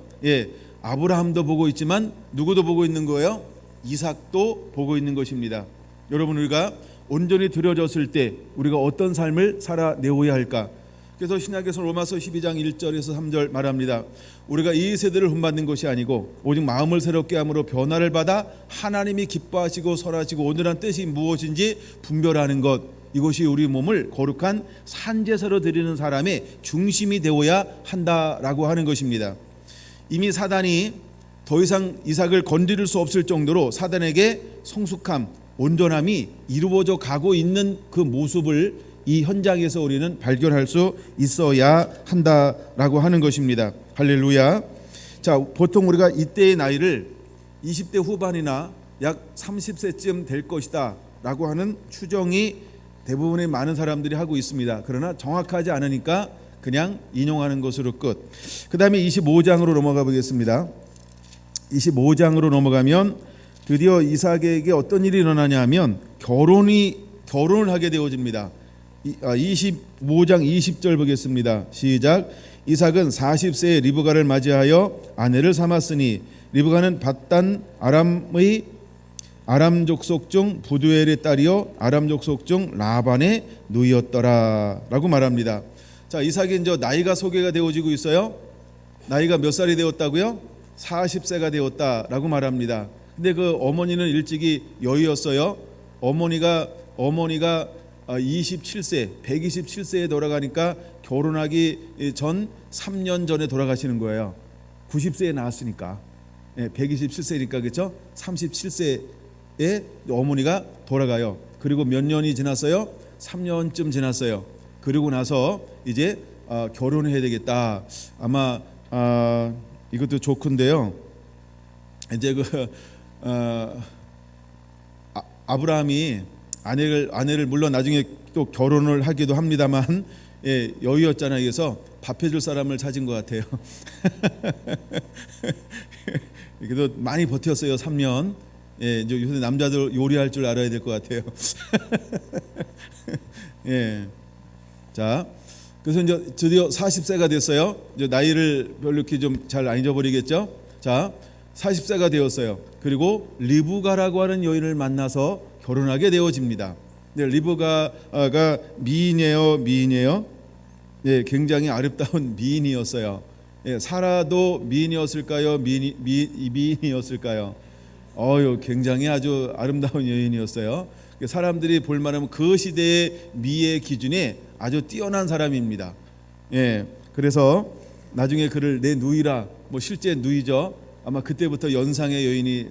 아브라함도 보고 있지만 누구도 보고 있는 거예요? 이삭도 보고 있는 것입니다. 여러분, 우리가 온전히 드려졌을 때 우리가 어떤 삶을 살아내어야 할까? 그래서 신약에서 로마서 12장 1절에서 3절 말합니다. 우리가 이 세대를 본받는 것이 아니고 오직 마음을 새롭게 함으로 변화를 받아 하나님이 기뻐하시고 선하시고 온전한 뜻이 무엇인지 분별하는 것, 이것이 우리 몸을 거룩한 산제사로 드리는 사람의 중심이 되어야 한다라고 하는 것입니다. 이미 사단이 더 이상 이삭을 건드릴 수 없을 정도로 사단에게 성숙함, 온전함이 이루어져 가고 있는 그 모습을 이 현장에서 우리는 발견할 수 있어야 한다라고 하는 것입니다. 할렐루야. 자, 보통 우리가 이때의 나이를 20대 후반이나 약 30세쯤 될 것이다 라고 하는 추정이 대부분의 많은 사람들이 하고 있습니다. 그러나 정확하지 않으니까 그냥 인용하는 것으로 끝. 그 다음에 25장으로 넘어가 보겠습니다. 25장으로 넘어가면 드디어 이삭에게 어떤 일이 일어나냐 하면 결혼을 하게 되어집니다. 25장 20절 보겠습니다. 시작. 이삭은 40세에 리브가를 맞이하여 아내를 삼았으니 리브가는 밧단 아람 족속 중 부두엘의 딸이요 아람 족속 중 라반의 누이였더라 라고 말합니다. 자, 이삭이 이제 나이가 소개가 되어지고 있어요. 나이가 몇 살이 되었다고요? 40세가 되었다라고 말합니다. 근데 그 어머니는 일찍이 여의였어요. 어머니가 27세, 127세에 돌아가니까 결혼하기 전 3년 전에 돌아가시는 거예요. 90세에 낳았으니까 127세니까 그렇죠? 37세에 어머니가 돌아가요. 그리고 몇 년이 지났어요? 3년쯤 지났어요. 그리고 나서 이제 결혼해야 되겠다. 아마 이것도 좋건데요. 이제 아브라함이 아내를 물론 나중에 또 결혼을 하기도 합니다만 여유였잖아요. 그래서 밥 해줄 사람을 찾은 것 같아요. 그래도 많이 버텼어요. 3년. 이제 요새 남자들 요리할 줄 알아야 될 것 같아요. 자, 그래서 이제 드디어 40세가 됐어요. 이제 나이를 별로 이렇게 좀 잘 안 잊어버리겠죠. 자, 40세가 되었어요. 그리고 리브가라고 하는 여인을 만나서 결혼하게 되어집니다. 리브가가 미인이에요. 굉장히 아름다운 미인이었어요. 사라도 미인이었을까요? 미인이었을까요? 굉장히 아주 아름다운 여인이었어요. 사람들이 볼 만하면 그 시대의 미의 기준에 아주 뛰어난 사람입니다. 그래서 나중에 그를 내 누이라, 실제 누이죠. 아마 그때부터 연상의 여인이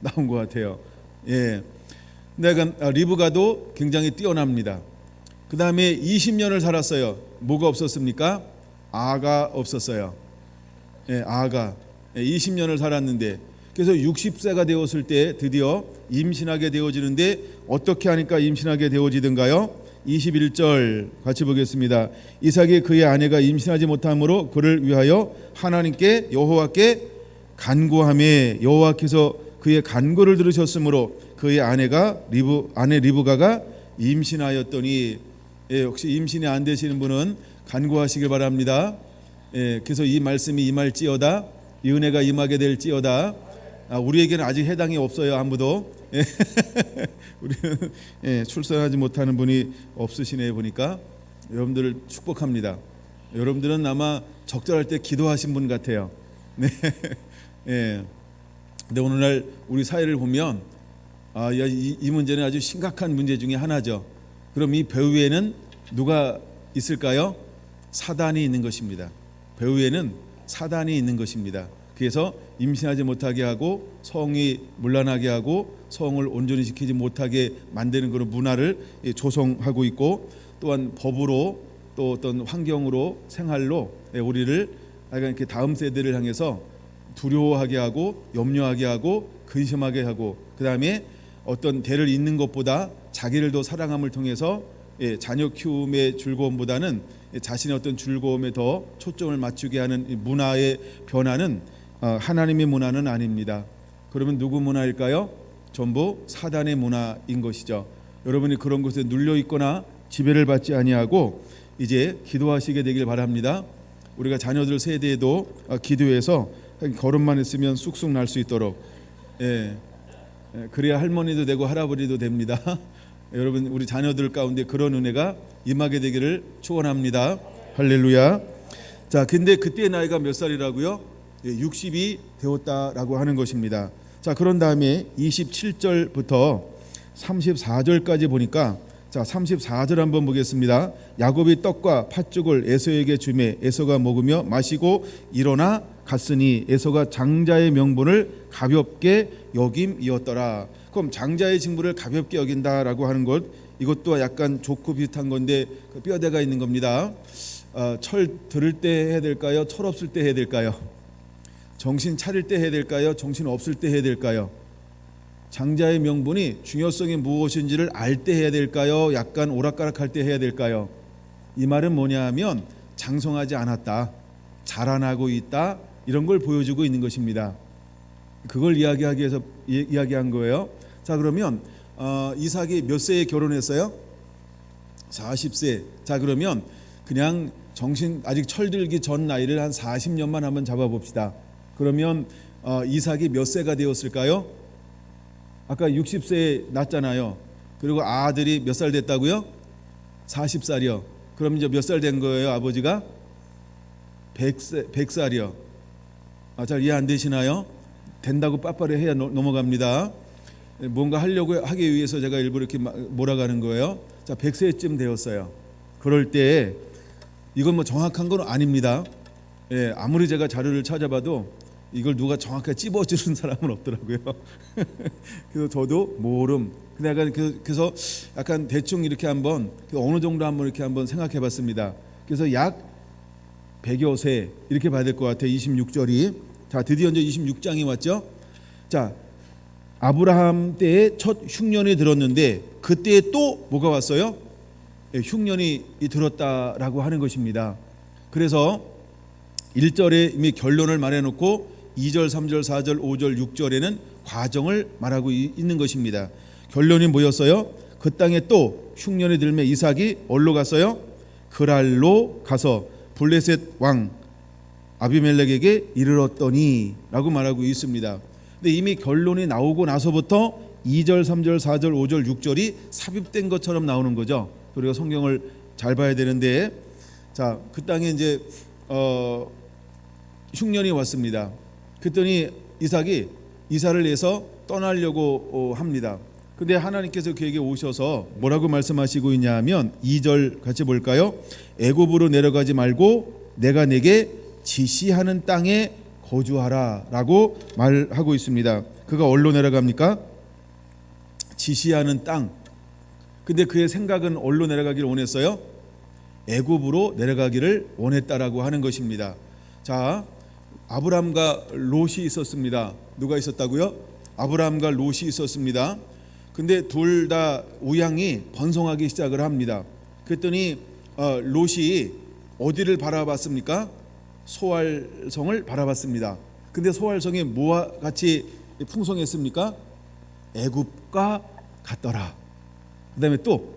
나온 것 같아요. 근데 리브가도 굉장히 뛰어납니다. 그 다음에 20년을 살았어요. 뭐가 없었습니까? 아가 없었어요. 아가 20년을 살았는데, 그래서 60세가 되었을 때 드디어 임신하게 되어지는데 어떻게 하니까 임신하게 되어지던가요? 21절 같이 보겠습니다. 이삭이 그의 아내가 임신하지 못함으로 그를 위하여 하나님께 여호와께 간구하매 여호와께서 그의 간구를 들으셨으므로 그의 아내 리브가가 임신하였더니, 혹시 임신이 안 되시는 분은 간구하시길 바랍니다. 그래서 이 말씀이 임할지어다, 이 은혜가 임하게 될지어다. 우리에게는 아직 해당이 없어요. 아무도. 우리는 출산하지 못하는 분이 없으시네 보니까 여러분들을 축복합니다. 여러분들은 아마 적절할 때 기도하신 분 같아요. 근데 오늘날 우리 사회를 보면 이 문제는 아주 심각한 문제 중에 하나죠. 그럼 이 배후에는 누가 있을까요? 사단이 있는 것입니다. 배후에는 사단이 있는 것입니다. 그래서 임신하지 못하게 하고 성이 문란하게 하고 성을 온전히 지키지 못하게 만드는 그런 문화를 조성하고 있고, 또한 법으로 또 어떤 환경으로 생활로 우리를 이렇게 다음 세대를 향해서 두려워하게 하고 염려하게 하고 근심하게 하고, 그 다음에 어떤 대를 잇는 것보다 자기를 더 사랑함을 통해서 자녀 키움의 즐거움보다는 자신의 어떤 즐거움에 더 초점을 맞추게 하는 문화의 변화는 하나님의 문화는 아닙니다. 그러면 누구 문화일까요? 전부 사단의 문화인 것이죠. 여러분이 그런 것에 눌려 있거나 지배를 받지 아니하고 이제 기도하시게 되길 바랍니다. 우리가 자녀들 세대에도 기도해서 걸음만 있으면 쑥쑥 날 수 있도록, 그래야 할머니도 되고 할아버지도 됩니다. 여러분, 우리 자녀들 가운데 그런 은혜가 임하게 되기를 축원합니다. 할렐루야. 자, 근데 그때 나이가 몇 살이라고요? 60이 되었다라고 하는 것입니다. 자, 그런 다음에 27절부터 34절까지 보니까, 자, 34절 한번 보겠습니다. 야곱이 떡과 팥죽을 에서에게 주매 에서가 먹으며 마시고 일어나 갔으니 에서가 장자의 명분을 가볍게 여김이었더라. 그럼 장자의 징벌을 가볍게 여긴다라고 하는 것, 이것도 약간 좋고 비슷한 건데 그 뼈대가 있는 겁니다. 철 들을 때 해야 될까요? 철 없을 때 해야 될까요? 정신 차릴 때 해야 될까요? 정신 없을 때 해야 될까요? 장자의 명분이 중요성이 무엇인지를 알 때 해야 될까요? 약간 오락가락할 때 해야 될까요? 이 말은 뭐냐 하면 장성하지 않았다, 자라나고 있다, 이런 걸 보여주고 있는 것입니다. 그걸 이야기하기 위해서 이야기한 거예요. 자, 그러면 이삭이 몇 세에 결혼했어요? 40세. 자, 그러면 그냥 정신 아직 철들기 전 나이를 한 40년만 한번 잡아봅시다. 그러면 이삭이 몇 세가 되었을까요? 아까 60세에 낳았잖아요. 그리고 아들이 몇 살 됐다고요? 40살이요. 그럼 이제 몇 살 된 거예요? 아버지가 100살이요. 잘 이해 안 되시나요? 된다고 빠빠리 해야 넘어갑니다. 뭔가 하려고 하기 위해서 제가 일부러 이렇게 몰아가는 거예요. 자, 100세쯤 되었어요. 그럴 때 이건 뭐 정확한 건 아닙니다. 예, 아무리 제가 자료를 찾아봐도 이걸 누가 정확하게 찝어주는 사람은 없더라고요. 그래서 저도 모름. 그래서 약간 대충 이렇게 한번 어느 정도 한번 이렇게 한번 생각해봤습니다. 그래서 약 100여 세 이렇게 봐야 될 것 같아요. 26절이. 자, 드디어 이제 26장이 왔죠. 자, 아브라함 때에 첫 흉년이 들었는데 그때 또 뭐가 왔어요? 흉년이 들었다라고 하는 것입니다. 그래서 1절에 이미 결론을 말해놓고 2절, 3절, 4절, 5절, 6절에는 과정을 말하고 있는 것입니다. 결론이 뭐였어요? 그 땅에 또 흉년이 들매 이삭이 어디로 갔어요? 그랄로 가서 블레셋 왕 아비멜렉에게 이르렀더니 라고 말하고 있습니다. 근데 이미 결론이 나오고 나서부터 2절, 3절, 4절, 5절, 6절이 삽입된 것처럼 나오는 거죠. 우리가 성경을 잘 봐야 되는데, 자, 그 땅에 이제 흉년이 왔습니다. 그랬더니 이삭이 이사를 해서 떠나려고 합니다. 근데 하나님께서 그에게 오셔서 뭐라고 말씀하시고 있냐 하면 2절 같이 볼까요? 애굽으로 내려가지 말고 내가 내게 지시하는 땅에 거주하라 라고 말하고 있습니다. 그가 어디로 내려갑니까? 지시하는 땅. 근데 그의 생각은 어디로 내려가기를 원했어요? 애굽으로 내려가기를 원했다라고 하는 것입니다. 자, 아브람과 롯이 있었습니다. 누가 있었다고요? 아브람과 롯이 있었습니다. 근데 둘 다 우양이 번성하기 시작을 합니다. 그랬더니 롯이 어디를 바라봤습니까? 소알성을 바라봤습니다. 근데 소알성이 뭐와 같이 풍성했습니까? 애굽과 같더라. 그 다음에 또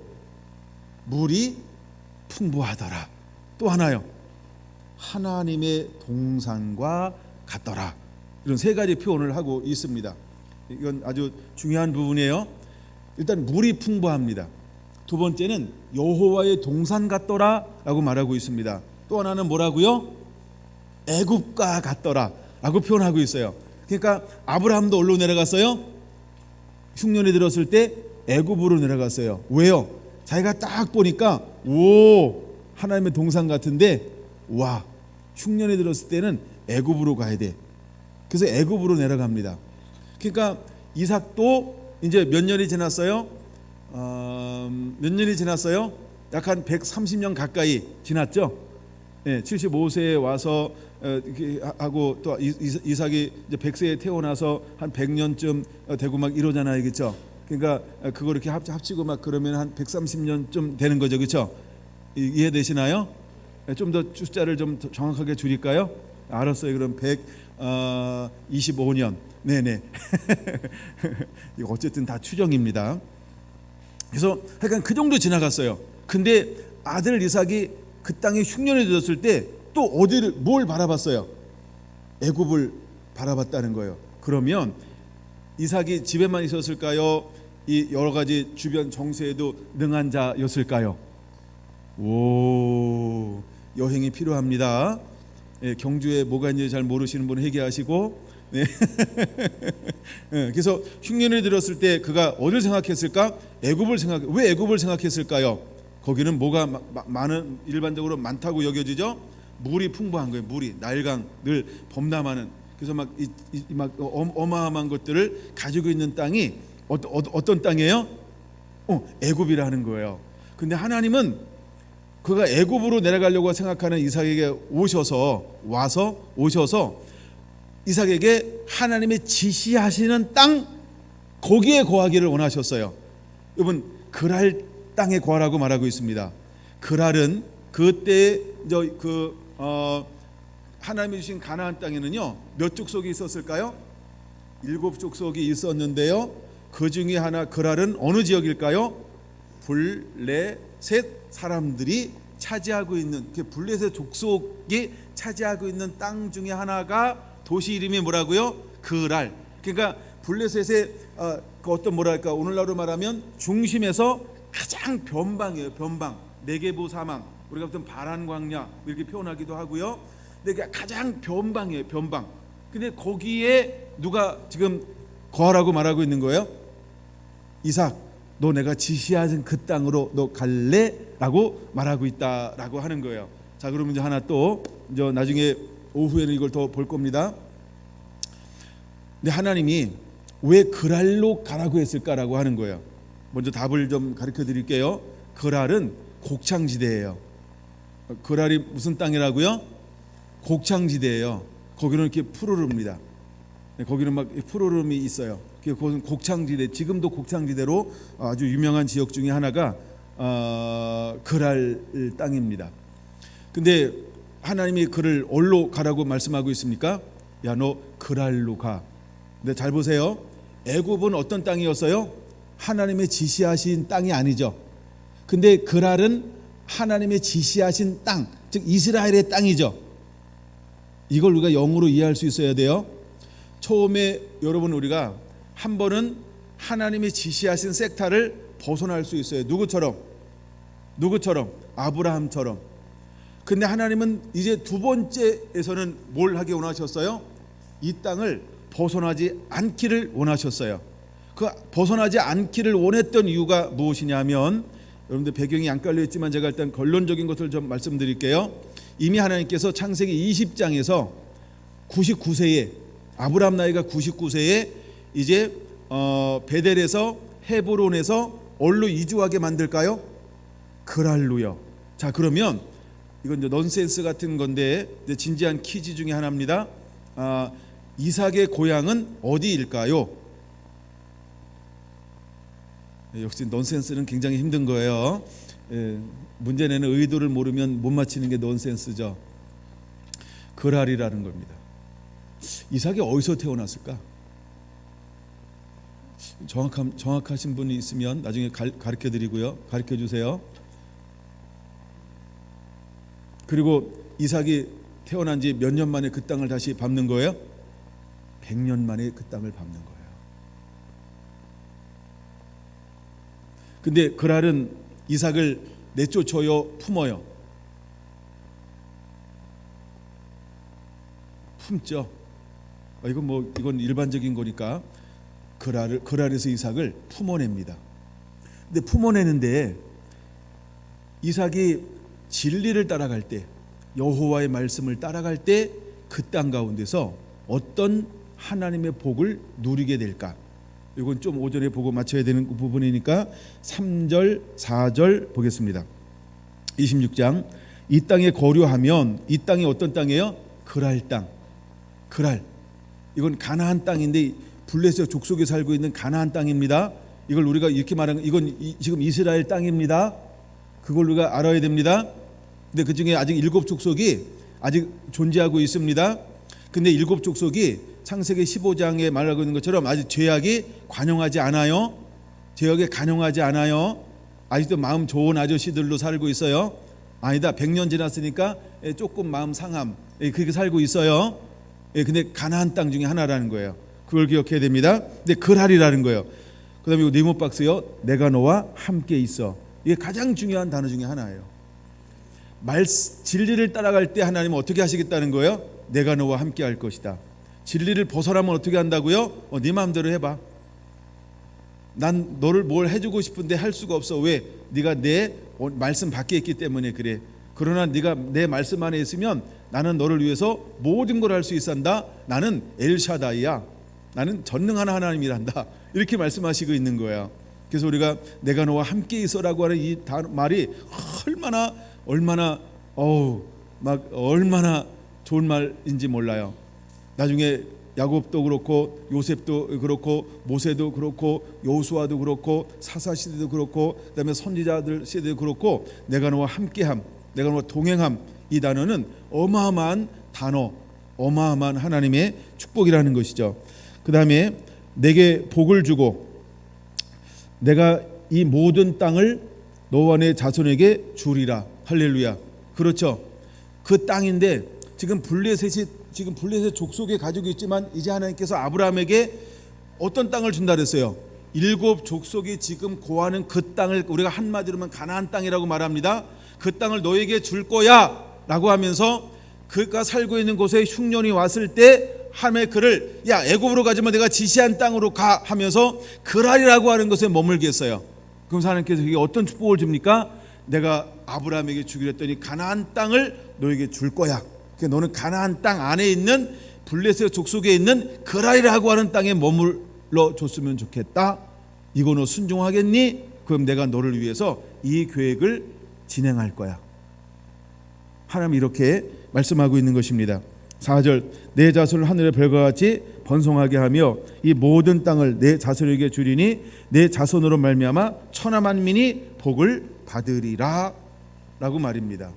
물이 풍부하더라. 또 하나요. 하나님의 동산과 같더라. 이런 세 가지 표현을 하고 있습니다. 이건 아주 중요한 부분이에요. 일단 물이 풍부합니다. 두 번째는 여호와의 동산 같더라 라고 말하고 있습니다. 또 하나는 뭐라고요? 애굽과 같더라 라고 표현하고 있어요. 그러니까 아브라함도 어디로 내려갔어요? 흉년이 들었을 때 애굽으로 내려갔어요. 왜요? 자기가 딱 보니까 오, 하나님의 동산 같은데, 와, 흉년이 들었을 때는 애굽으로 가야 돼. 그래서 애굽으로 내려갑니다. 그러니까 이삭도 이제 몇 년이 지났어요? 몇 년이 지났어요? 약 한 130년 가까이 지났죠. 네, 75세에 와서 이렇게 하고 또 이삭이 이제 100세에 태어나서 한 100년쯤 되고 막 이러잖아요, 그렇죠? 그러니까 그거 이렇게 합치고 막 그러면 한 130년쯤 되는 거죠, 그렇죠? 이해되시나요? 좀 더 숫자를 좀 정확하게 줄일까요? 알았어요. 그럼 125년. 네네. 이거 어쨌든 다 추정입니다. 그래서 약간 그 정도 지나갔어요. 근데 아들 이삭이 그 땅에 흉년이 들었을 때 또 어디를 뭘 바라봤어요? 애굽을 바라봤다는 거예요. 그러면 이삭이 집에만 있었을까요? 이 여러 가지 주변 정세에도 능한 자였을까요? 오, 여행이 필요합니다. 경주에 뭐가 있는지 잘 모르시는 분은 회개하시고, 네. 그래서 흉년을 들었을 때 그가 어디를 생각했을까? 애굽을 왜 애굽을 생각했을까요? 거기는 뭐가 많은, 일반적으로 많다고 여겨지죠. 물이 풍부한 거예요. 물이 나일강 늘 범람하는. 그래서 막 어마어마한 것들을 가지고 있는 땅이 어떤 땅이에요? 애굽이라는 거예요. 근데 하나님은 그가 애굽으로 내려가려고 생각하는 이삭에게 오셔서 이삭에게 하나님의 지시하시는 땅, 거기에 거하기를 원하셨어요. 여러분, 그랄 땅에 거하라고 말하고 있습니다. 그랄은 그때 하나님이 주신 가나안 땅에는요, 몇 족속이 있었을까요? 7족속이 있었는데요, 그 중에 하나, 그랄은 어느 지역일까요? 블레셋 사람들이 차지하고 있는, 블레셋 족속이 차지하고 있는 땅 중에 하나가, 도시 이름이 뭐라고요? 그랄. 그러니까 블레셋의 어떤 뭐랄까, 오늘날로 말하면 중심에서 가장 변방이에요. 변방. 네게부 사막, 우리가 어떤 바란 광야 이렇게 표현하기도 하고요. 근데 가장 변방이에요. 변방. 근데 거기에 누가 지금 거하라고 말하고 있는 거예요? 이삭, 너 내가 지시하는 그 땅으로 너 갈래? 라고 말하고 있다라고 하는 거예요. 자, 그러면 이제 하나 또 이제 나중에 오후에는 이걸 더 볼 겁니다. 근데 하나님이 왜 그랄로 가라고 했을까라고 하는 거예요. 먼저 답을 좀 가르쳐 드릴게요. 그랄은 곡창지대예요. 그랄이 무슨 땅이라고요? 곡창지대예요. 거기는 이렇게 푸르릅니다. 거기는 막 푸르름이 있어요. 그것은 곡창지대, 지금도 곡창지대로 아주 유명한 지역 중에 하나가 그랄 땅입니다. 근데 하나님이 그를 어디로 가라고 말씀하고 있습니까? 야, 너 그랄로 가. 근데 잘 보세요. 애굽은 어떤 땅이었어요? 하나님의 지시하신 땅이 아니죠. 근데 그랄은 하나님의 지시하신 땅, 즉 이스라엘의 땅이죠. 이걸 우리가 영으로 이해할 수 있어야 돼요. 처음에 여러분, 우리가 한 번은 하나님이 지시하신 섹타를 벗어날 수 있어요. 누구처럼? 아브라함처럼. 근데 하나님은 이제 두 번째에서는 뭘 하기 원하셨어요? 이 땅을 벗어나지 않기를 원하셨어요. 그 벗어나지 않기를 원했던 이유가 무엇이냐 하면, 여러분들 배경이 안 깔려 있지만 제가 일단 결론적인 것을 좀 말씀드릴게요. 이미 하나님께서 창세기 20장에서 99세에, 아브라함 나이가 99세에 이제 베델에서, 헤브론에서 어디로 이주하게 만들까요? 그랄로요. 자, 그러면 이건 이제 넌센스 같은 건데 진지한 퀴즈 중에 하나입니다. 이삭의 고향은 어디일까요? 역시 넌센스는 굉장히 힘든 거예요. 문제 내는 의도를 모르면 못 맞히는 게 넌센스죠. 그랄이라는 겁니다. 이삭이 어디서 태어났을까? 정확하신 분이 있으면 나중에 가르쳐 드리고요. 가르쳐 주세요. 그리고 이삭이 태어난 지 몇 년 만에 그 땅을 다시 밟는 거예요? 100년 만에 그 땅을 밟는 거예요. 근데 그랄은 이삭을 내쫓아요, 품어요? 품죠. 이건 일반적인 거니까 그랄에서 이삭을 품어냅니다. 근데 품어내는데 이삭이 진리를 따라갈 때, 여호와의 말씀을 따라갈 때 그 땅 가운데서 어떤 하나님의 복을 누리게 될까? 이건 좀 오전에 보고 맞춰야 되는 부분이니까 3절 4절 보겠습니다. 26장, 이 땅에 거류하면, 이 땅이 어떤 땅이에요? 그랄 땅. 그랄, 이건 가나안 땅인데 블레셋 족속에 살고 있는 가나안 땅입니다. 이걸 우리가 이렇게 말하는, 이건 지금 이스라엘 땅입니다. 그걸 우리가 알아야 됩니다. 근데 그 중에 아직 7족속이 아직 존재하고 있습니다. 근데 7족속이 창세기 15장에 말하고 있는 것처럼 아직 죄악이 관영하지 않아요. 죄악에 관영하지 않아요. 아직도 마음 좋은 아저씨들로 살고 있어요. 아니다, 100년 지났으니까 조금 마음 상함, 그렇게 살고 있어요. 근데 가나안 땅 중에 하나라는 거예요. 그걸 기억해야 됩니다. 근데 그랄이라는 거예요. 그 다음에 네모 박스요. 내가 너와 함께 있어. 이게 가장 중요한 단어 중에 하나예요. 진리를 따라갈 때 하나님은 어떻게 하시겠다는 거예요? 내가 너와 함께 할 것이다. 진리를 벗어나면 어떻게 한다고요? 네 마음대로 해봐. 난 너를 뭘 해주고 싶은데 할 수가 없어. 왜? 네가 내 말씀 밖에 있기 때문에 그래. 그러나 네가 내 말씀 안에 있으면 나는 너를 위해서 모든 걸 할 수 있단다. 나는 엘샤다이야. 나는 전능한 하나님이란다. 이렇게 말씀하시고 있는 거야. 그래서 우리가 내가 너와 함께 있어라고 하는 이 말이 얼마나 좋은 말인지 몰라요. 나중에 야곱도 그렇고 요셉도 그렇고 모세도 그렇고 여호수아도 그렇고 사사 시대도 그렇고 그다음에 선지자들 시대도 그렇고 내가 너와 함께함, 내가 너와 동행함, 이 단어는 어마어마한 단어, 어마어마한 하나님의 축복이라는 것이죠. 그다음에 내게 복을 주고 내가 이 모든 땅을 너와 내 자손에게 주리라. 할렐루야. 그렇죠. 그 땅인데 지금 블레셋 족속에 가지고 있지만 이제 하나님께서 아브라함에게 어떤 땅을 준다 그랬어요? 7 족속이 지금 고하는 그 땅을 우리가 한마디로만 가나안 땅이라고 말합니다. 그 땅을 너에게 줄 거야 라고 하면서 그가 살고 있는 곳에 흉년이 왔을 때 하나님의 그를 애굽으로 가지만 내가 지시한 땅으로 가 하면서 그랄이라고 하는 것에 머물게 했어요. 그럼 하나님께서 이게 어떤 축복을 줍니까? 내가 아브라함에게 주기로 했더니 가나안 땅을 너에게 줄 거야. 그러니까 너는 가나안 땅 안에 있는 블레셋 족속에 있는 그랄이라고 하는 땅에 머물러 줬으면 좋겠다. 이거 너 순종하겠니? 그럼 내가 너를 위해서 이 계획을 진행할 거야. 하나님 이렇게 말씀하고 있는 것입니다. 4절 내 자손을 하늘의 별과 같이 번성하게 하며 이 모든 땅을 내 자손에게 주리니 내 자손으로 말미암아 천하 만민이 복을 받으리라 라고 말입니다.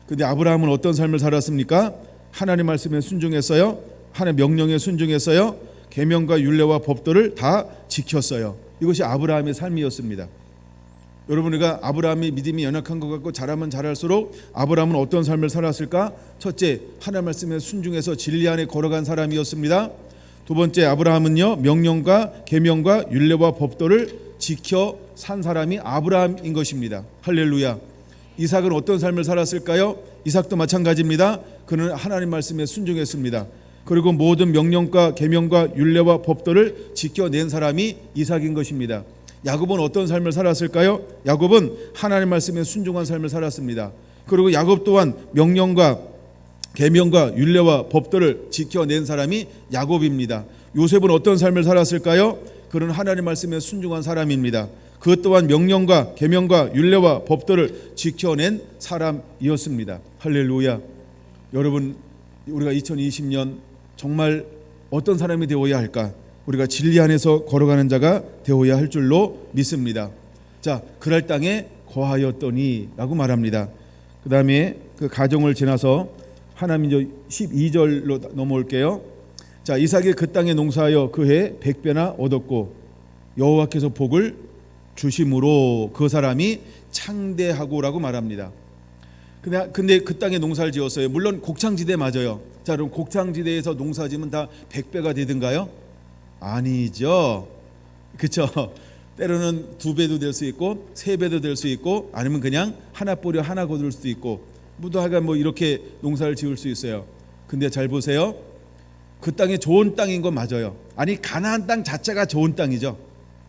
근데 아브라함은 어떤 삶을 살았습니까? 하나님 말씀에 순종했어요. 하나님 명령에 순종했어요. 계명과 율례와 법도를 다 지켰어요. 이것이 아브라함의 삶이었습니다. 여러분, 우리가 아브라함이 믿음이 연약한 것 같고 잘하면 잘할수록 아브라함은 어떤 삶을 살았을까? 첫째, 하나님 말씀에 순종해서 진리 안에 걸어간 사람이었습니다. 두 번째, 아브라함은요 명령과 계명과 율례와 법도를 지켜 산 사람이 아브라함인 것입니다. 할렐루야. 이삭은 어떤 삶을 살았을까요? 이삭도 마찬가지입니다. 그는 하나님 말씀에 순종했습니다. 그리고 모든 명령과 계명과 율례와 법도를 지켜낸 사람이 이삭인 것입니다. 야곱은 어떤 삶을 살았을까요? 야곱은 하나님 말씀에 순종한 삶을 살았습니다. 그리고 야곱 또한 명령과 계명과 율례와 법도를 지켜낸 사람이 야곱입니다. 요셉은 어떤 삶을 살았을까요? 그는 하나님 말씀에 순종한 사람입니다. 그것 또한 명령과 계명과 율례와 법도를 지켜낸 사람이었습니다. 할렐루야. 여러분, 우리가 2020년 정말 어떤 사람이 되어야 할까? 우리가 진리 안에서 걸어가는 자가 되어야 할 줄로 믿습니다. 자, 그랄 땅에 거하였더니 라고 말합니다. 그 다음에 그 가정을 지나서 하나님 12절로 넘어올게요. 자, 이삭이 그 땅에 농사하여 그 해 100배나 얻었고 여호와께서 복을 주심으로 그 사람이 창대하고라고 말합니다. 근데 그 땅에 농사를 지었어요. 물론 곡창지대 맞아요. 자, 그럼 곡창지대에서 농사지면 다 100배가 되든가요? 아니죠. 그렇죠. 때로는 2배도 될 수 있고 3배도 될 수 있고 아니면 그냥 하나 뿌려 하나 거둘 수도 있고 무도하가 이렇게 농사를 지을 수 있어요. 근데 잘 보세요. 그 땅이 좋은 땅인 건 맞아요. 아니, 가나안 땅 자체가 좋은 땅이죠.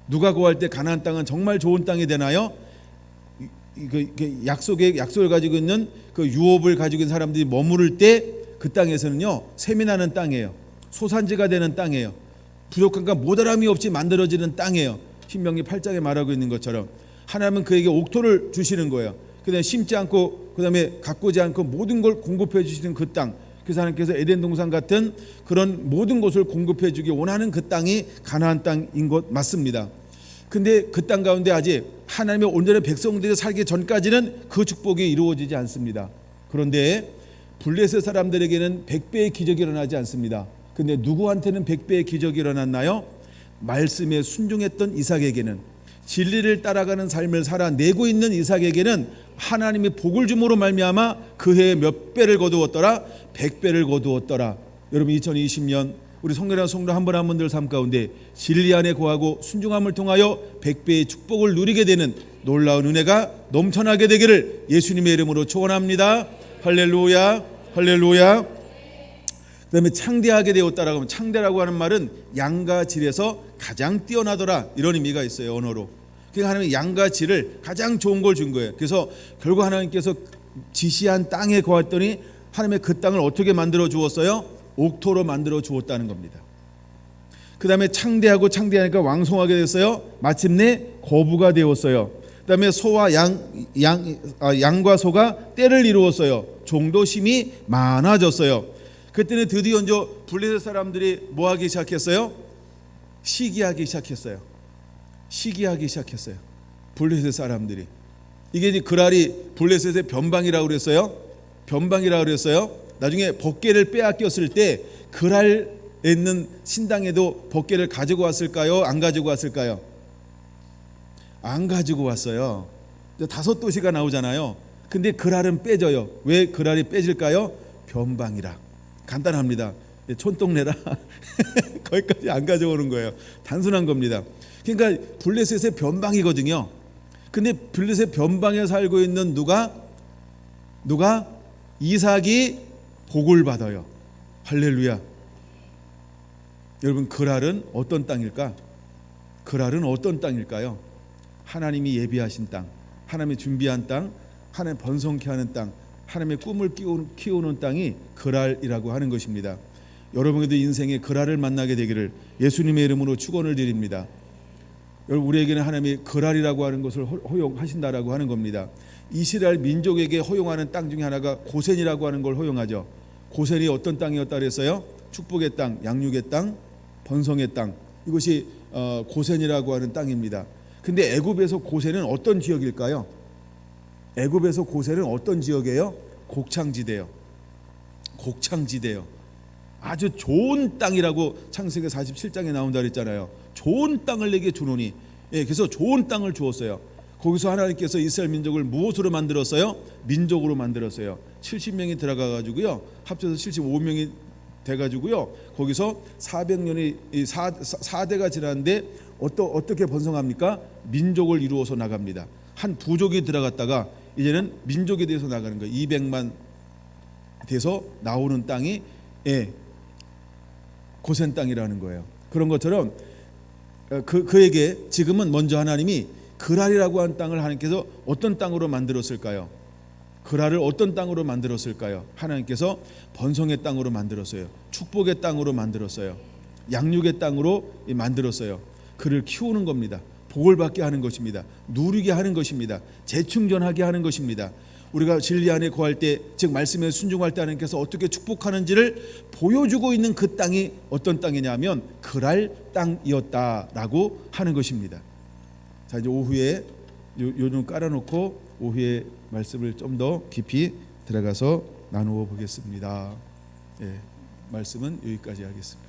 누가 구할 때 가나안 땅은 정말 좋은 땅이 되나요? 약속을 가지고 있는 그 유업을 가지고 있는 사람들이 머무를 때 그 땅에서는요 샘이 나는 땅이에요. 소산지가 되는 땅이에요. 부족함과 모자람이 없이 만들어지는 땅이에요. 신명기 8장에 말하고 있는 것처럼 하나님은 그에게 옥토를 주시는 거예요. 그다음에 심지 않고 그다음에 가꾸지 않고 모든 걸 공급해 주시는 그 땅. 그래서 하나님께서 에덴 동산 같은 그런 모든 것을 공급해 주기 원하는 그 땅이 가나안 땅인 것 맞습니다. 근데 그 땅 가운데 아직 하나님의 온전한 백성들이 살기 전까지는 그 축복이 이루어지지 않습니다. 그런데 블레셋 사람들에게는 100배의 기적이 일어나지 않습니다. 근데 누구한테는 100배의 기적이 일어났나요? 말씀에 순종했던 이삭에게는, 진리를 따라가는 삶을 살아내고 있는 이삭에게는 하나님이 복을 줌으로 말미암아 그 해에 몇 배를 거두었더라? 100배를 거두었더라. 여러분, 2020년 우리 성결한 성도 한 분 한 분들 삶 가운데 진리 안에 거하고 순종함을 통하여 100배의 축복을 누리게 되는 놀라운 은혜가 넘쳐나게 되기를 예수님의 이름으로 축원합니다. 할렐루야, 할렐루야. 그다음에 창대하게 되었다라고 하면, 창대라고 하는 말은 양과 질에서 가장 뛰어나더라, 이런 의미가 있어요, 언어로. 그러니까 하나님이 양과 질을 가장 좋은 걸 준 거예요. 그래서 결국 하나님께서 지시한 땅에 거했더니 하나님의 그 땅을 어떻게 만들어 주었어요? 옥토로 만들어 주었다는 겁니다. 그 다음에 창대하고 창대하니까 왕성하게 됐어요. 마침내 거부가 되었어요. 그 다음에 소와 양과 소가 떼를 이루었어요. 종도 심이 많아졌어요. 그때는 드디어 이제 블레셋 사람들이 뭐 하기 시작했어요? 시기하기 시작했어요. 시기하기 시작했어요. 블레셋 사람들이. 이게 이제 그랄이 블레셋의 변방이라고 그랬어요. 변방이라고 그랬어요. 나중에 법궤를 빼앗겼을 때 그랄에 있는 신당에도 법궤를 가지고 왔을까요? 안 가지고 왔을까요? 안 가지고 왔어요. 5도시가 나오잖아요. 근데 그랄은 빼져요. 왜 그랄이 빼질까요? 변방이라. 간단합니다. 촌동네라 거기까지 안 가져오는 거예요. 단순한 겁니다. 그러니까 블레셋의 변방이거든요. 근데 블레셋 변방에 살고 있는 누가 이삭이 복을 받아요. 할렐루야. 여러분, 그랄은 어떤 땅일까? 그랄은 어떤 땅일까요? 하나님이 예비하신 땅, 하나님이 준비한 땅, 하나님 번성케 하는 땅, 하나님의 꿈을 키우는 땅이 그랄이라고 하는 것입니다. 여러분에도 인생에 그랄을 만나게 되기를 예수님의 이름으로 축원을 드립니다. 여러분, 우리에게는 하나님이 그랄이라고 하는 것을 허용하신다라고 하는 겁니다. 이스라엘 민족에게 허용하는 땅 중에 하나가 고센이라고 하는 걸 허용하죠. 고센이 어떤 땅이었다 그랬어요? 축복의 땅, 양육의 땅, 번성의 땅. 이것이 고센이라고 하는 땅입니다. 근데 애굽에서 고센은 어떤 지역일까요? 애굽에서 고센은 어떤 지역이에요? 곡창지대요. 곡창지대요. 아주 좋은 땅이라고 창세기 47장에 나온다 그랬잖아요. 좋은 땅을 내게 주노니. 그래서 좋은 땅을 주었어요. 거기서 하나님께서 이스라엘 민족을 무엇으로 만들었어요? 민족으로 만들었어요. 70명이 들어가 가지고요, 합쳐서 75명이 돼 가지고요, 거기서 400년이 4대가 지났는데 어떻게 번성합니까? 민족을 이루어서 나갑니다. 한 부족이 들어갔다가 이제는 민족에 대해서 나가는 거예요. 200만 돼서 나오는 땅이 고센 땅이라는 거예요. 그런 것처럼 그에게 지금은 먼저 하나님이 그랄이라고 하는 땅을 하나님께서 어떤 땅으로 만들었을까요? 그랄을 어떤 땅으로 만들었을까요? 하나님께서 번성의 땅으로 만들었어요. 축복의 땅으로 만들었어요. 양육의 땅으로 만들었어요. 그를 키우는 겁니다. 복을 받게 하는 것입니다. 누리게 하는 것입니다. 재충전하게 하는 것입니다. 우리가 진리 안에 거할 때, 즉 말씀에 순종할 때 하나님께서 어떻게 축복하는지를 보여주고 있는 그 땅이 어떤 땅이냐면 그랄 땅이었다라고 하는 것입니다. 자, 이제 오후에 요즘 깔아놓고 오후에 말씀을 좀 더 깊이 들어가서 나누어 보겠습니다. 말씀은 여기까지 하겠습니다.